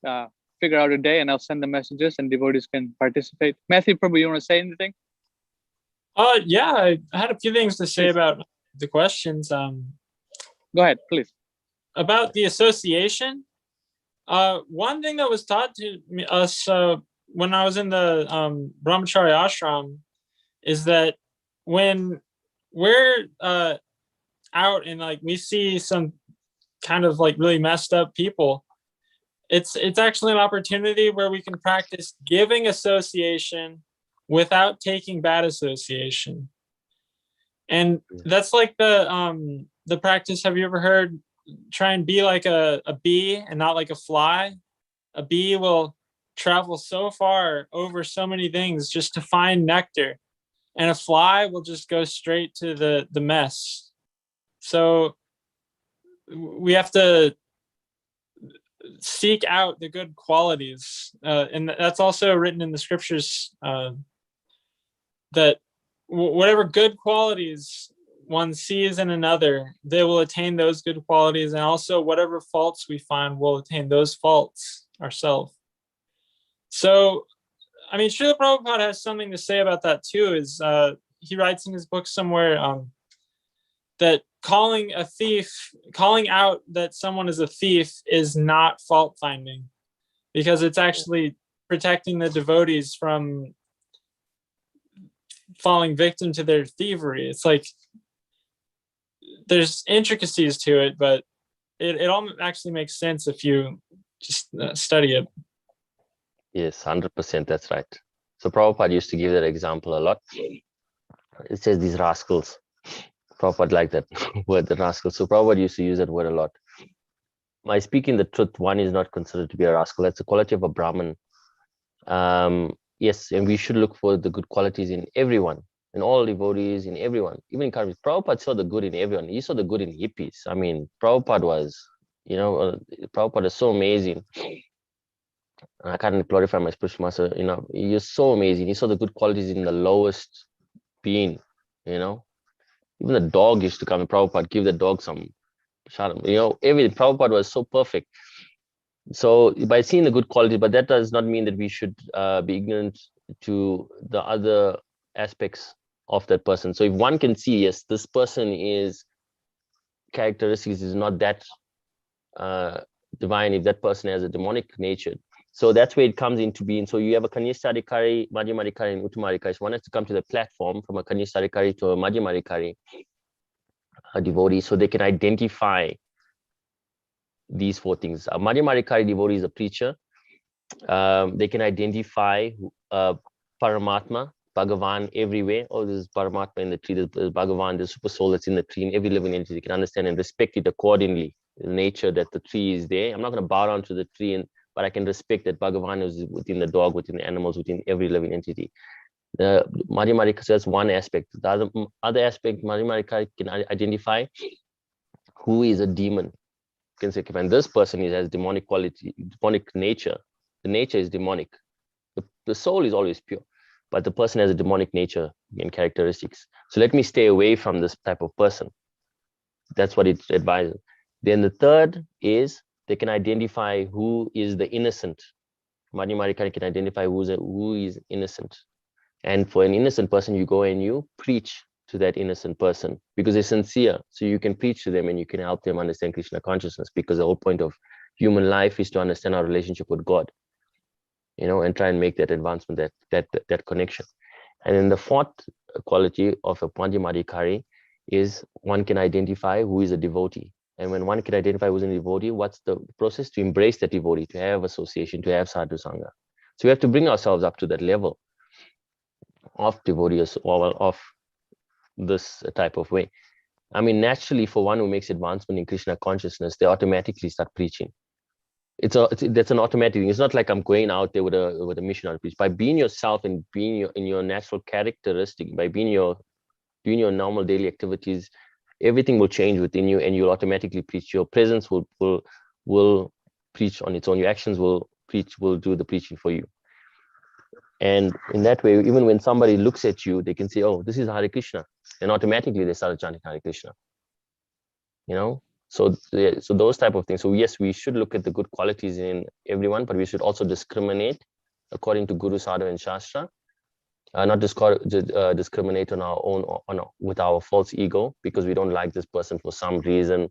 Figure out a day and I'll send the messages and devotees can participate. Matthew, Prabhu, you want to say anything? Yeah, I had a few things to say about the questions. Go ahead, please. About the association, one thing that was taught to us when I was in the brahmachari ashram is that when we're out and like we see some kind of like really messed up people, it's actually an opportunity where we can practice giving association without taking bad association. And that's like the practice. Have you ever heard, try and be like a bee and not like a fly? A bee will travel so far over so many things just to find nectar, and a fly will just go straight to the mess. So we have to seek out the good qualities, and that's also written in the scriptures, that whatever good qualities one sees in another, they will attain those good qualities, and also whatever faults we find, will attain those faults ourselves. So, I mean, Srila Prabhupada has something to say about that too. Is he writes in his book somewhere that calling out that someone is a thief is not fault finding, because it's actually protecting the devotees from falling victim to their thievery. It's like there's intricacies to it, but it all actually makes sense if you just study it. Yes, 100%. That's right. So Prabhupada used to give that example a lot. It says these rascals. Prabhupada liked that word, the rascal. So Prabhupada used to use that word a lot. By speaking the truth, one is not considered to be a rascal. That's the quality of a Brahmin. Yes, and we should look for the good qualities in everyone, in all devotees, in everyone. Even in Karmis, Prabhupada saw the good in everyone. He saw the good in hippies. I mean, Prabhupada was, Prabhupada is so amazing. I can't glorify my spiritual master, he is so amazing. He saw the good qualities in the lowest being, Even the dog used to come and Prabhupada give the dog some sharam. Everything. Prabhupada was so perfect. So by seeing the good qualities, but that does not mean that we should be ignorant to the other aspects of that person. So if one can see, yes, this person is characteristics is not that divine, if that person has a demonic nature. So that's where it comes into being. So you have a Kanistadikari, Madhyamadikari, and Uttamadikari. So one has to come to the platform from a Kanistadikari to a Madhyamadikari, a devotee, so they can identify these four things. A Madhyamadikari devotee is a preacher. They can identify Paramatma, Bhagavan everywhere. Oh, there's Paramatma in the tree, there's Bhagavan, there's super soul that's in the tree, and every living entity. They can understand and respect it accordingly. The nature that the tree is there. I'm not going to bow down to the tree, but I can respect that Bhagavan is within the dog, within the animals, within every living entity. The Madhyamadikari, that's one aspect. The other aspect, Madhyamadikari can identify who is a demon. You can say, when this person has demonic quality, demonic nature, the nature is demonic. The soul is always pure, but the person has a demonic nature and characteristics. So let me stay away from this type of person. That's what it advises. Then the third is they can identify who is the innocent. Madhyamadikari can identify who is innocent. And for an innocent person, you go and you preach to that innocent person because they're sincere. So you can preach to them and you can help them understand Krishna consciousness, because the whole point of human life is to understand our relationship with God, and try and make that advancement, that connection. And then the fourth quality of a Madhyamadikari is one can identify who is a devotee. And when one can identify who's a devotee, what's the process? To embrace that devotee, to have association, to have sadhu sangha. So we have to bring ourselves up to that level of devotees or of this type of way. I mean, naturally, for one who makes advancement in Krishna consciousness, they automatically start preaching. That's an automatic thing. It's not like I'm going out there with a mission on preach. By being yourself and being in your natural characteristic, by doing your normal daily activities, everything will change within you, and you'll automatically preach. Your presence will preach on its own. Your actions will do the preaching for you. And in that way, even when somebody looks at you, they can say, "Oh, this is Hare Krishna," and automatically they start chanting Hare Krishna. So those type of things. So yes, we should look at the good qualities in everyone, but we should also discriminate according to Guru, Sadhu, and Shastra. Not discriminate on our own, with our false ego, because we don't like this person for some reason,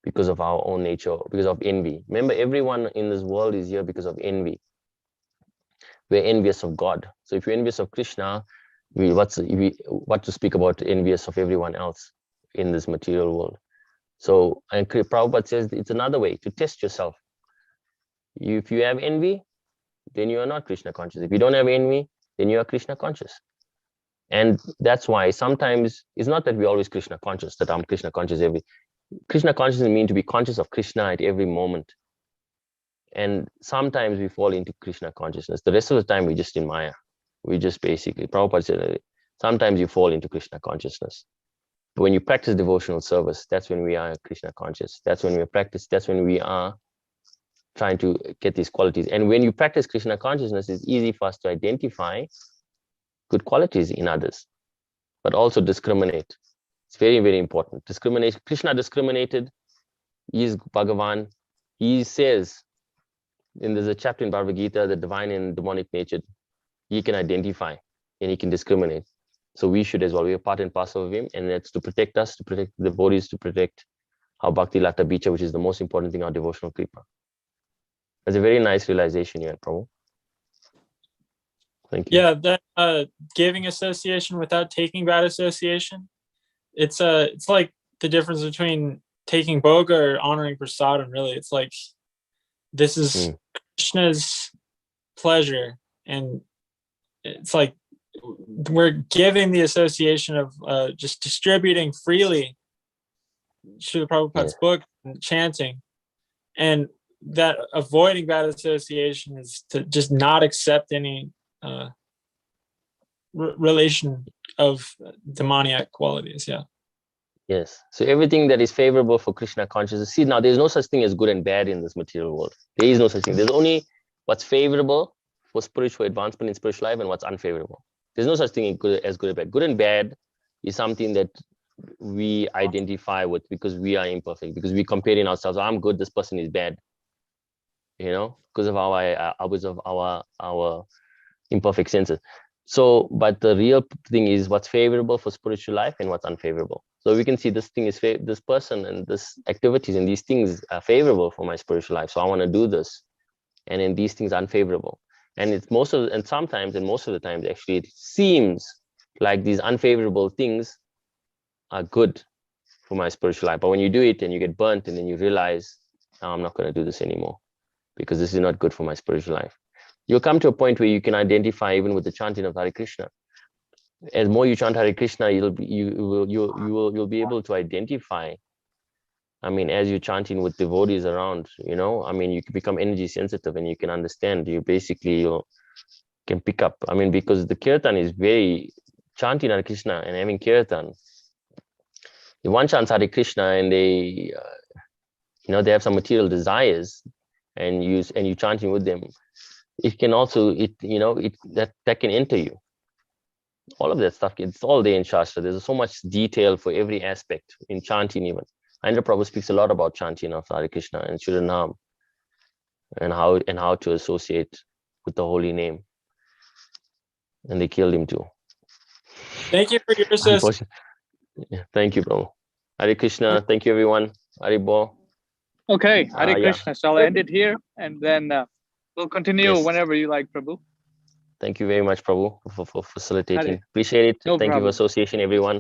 because of our own nature, because of envy. Remember, everyone in this world is here because of envy. We're envious of God. So if you're envious of Krishna, what to speak about envious of everyone else in this material world? So, and Prabhupada says it's another way to test yourself. If you have envy, then you are not Krishna conscious. If you don't have envy, then you are Krishna conscious. And that's why sometimes it's not that we're always Krishna conscious, that I'm Krishna conscious Krishna conscious means to be conscious of Krishna at every moment. And sometimes we fall into Krishna consciousness. The rest of the time, we're just in Maya. We just basically, Prabhupada said, sometimes you fall into Krishna consciousness. But when you practice devotional service, that's when we are Krishna conscious. That's when we practice, that's when we are trying to get these qualities. And when you practice Krishna consciousness, it's easy for us to identify good qualities in others, but also discriminate. It's very, very important. Discrimination. Krishna discriminated. He is Bhagavan. He says, and there's a chapter in Bhagavad-Gita, the divine and demonic nature, he can identify and he can discriminate. So we should as well. We are part and parcel of him, and that's to protect us, to protect the devotees, to protect our Bhakti Lata Bicha, which is the most important thing, our devotional kripa. That's a very nice realization here, Prabhu. Thank you. Yeah, that giving association without taking bad association. It's like the difference between taking bhoga or honoring prasadam. Really, it's like this is Krishna's pleasure, and it's like we're giving the association of just distributing freely Srila Prabhupada's book and chanting, and that avoiding bad association is to just not accept any relation of demoniac qualities. Yeah. Yes. So everything that is favorable for Krishna consciousness. See, now there's no such thing as good and bad in this material world. There is no such thing. There's only what's favorable for spiritual advancement in spiritual life and what's unfavorable. There's no such thing as good and bad. Good and bad is something that we identify with because we are imperfect, because we're comparing ourselves. I'm good, this person is bad. You know, because of our imperfect senses. So, but the real thing is what's favorable for spiritual life and what's unfavorable. So we can see this thing is this person and this activities and these things are favorable for my spiritual life. So I want to do this, and then these things are unfavorable. And it's most of the times actually it seems like these unfavorable things are good for my spiritual life. But when you do it and you get burnt, and then you realize, oh, I'm not going to do this anymore because this is not good for my spiritual life. You'll come to a point where you can identify even with the chanting of Hare Krishna. As more you chant Hare Krishna, you'll be able to identify. I mean, as you're chanting with devotees around, you know, I mean, you can become energy sensitive and you can understand. You can pick up. I mean, because the kirtan is very chanting Hare Krishna and having kirtan. If one chants Hare Krishna and they, they have some material desires, and you chanting with them, it can also that can enter you. All of that stuff, it's all there in Shastra. There's so much detail for every aspect in chanting even. Indra Prabhu speaks a lot about chanting of Hare Krishna and Shuranam and how to associate with the holy name. And they killed him too. Thank you for your association. Thank you, Prabhu. Hare Krishna. Thank you, everyone. Haribo. Okay, Hare Krishna. So I'll end it here, and then we'll continue whenever you like, Prabhu. Thank you very much, Prabhu, for facilitating. Appreciate it. No Thank problem. you for association, everyone.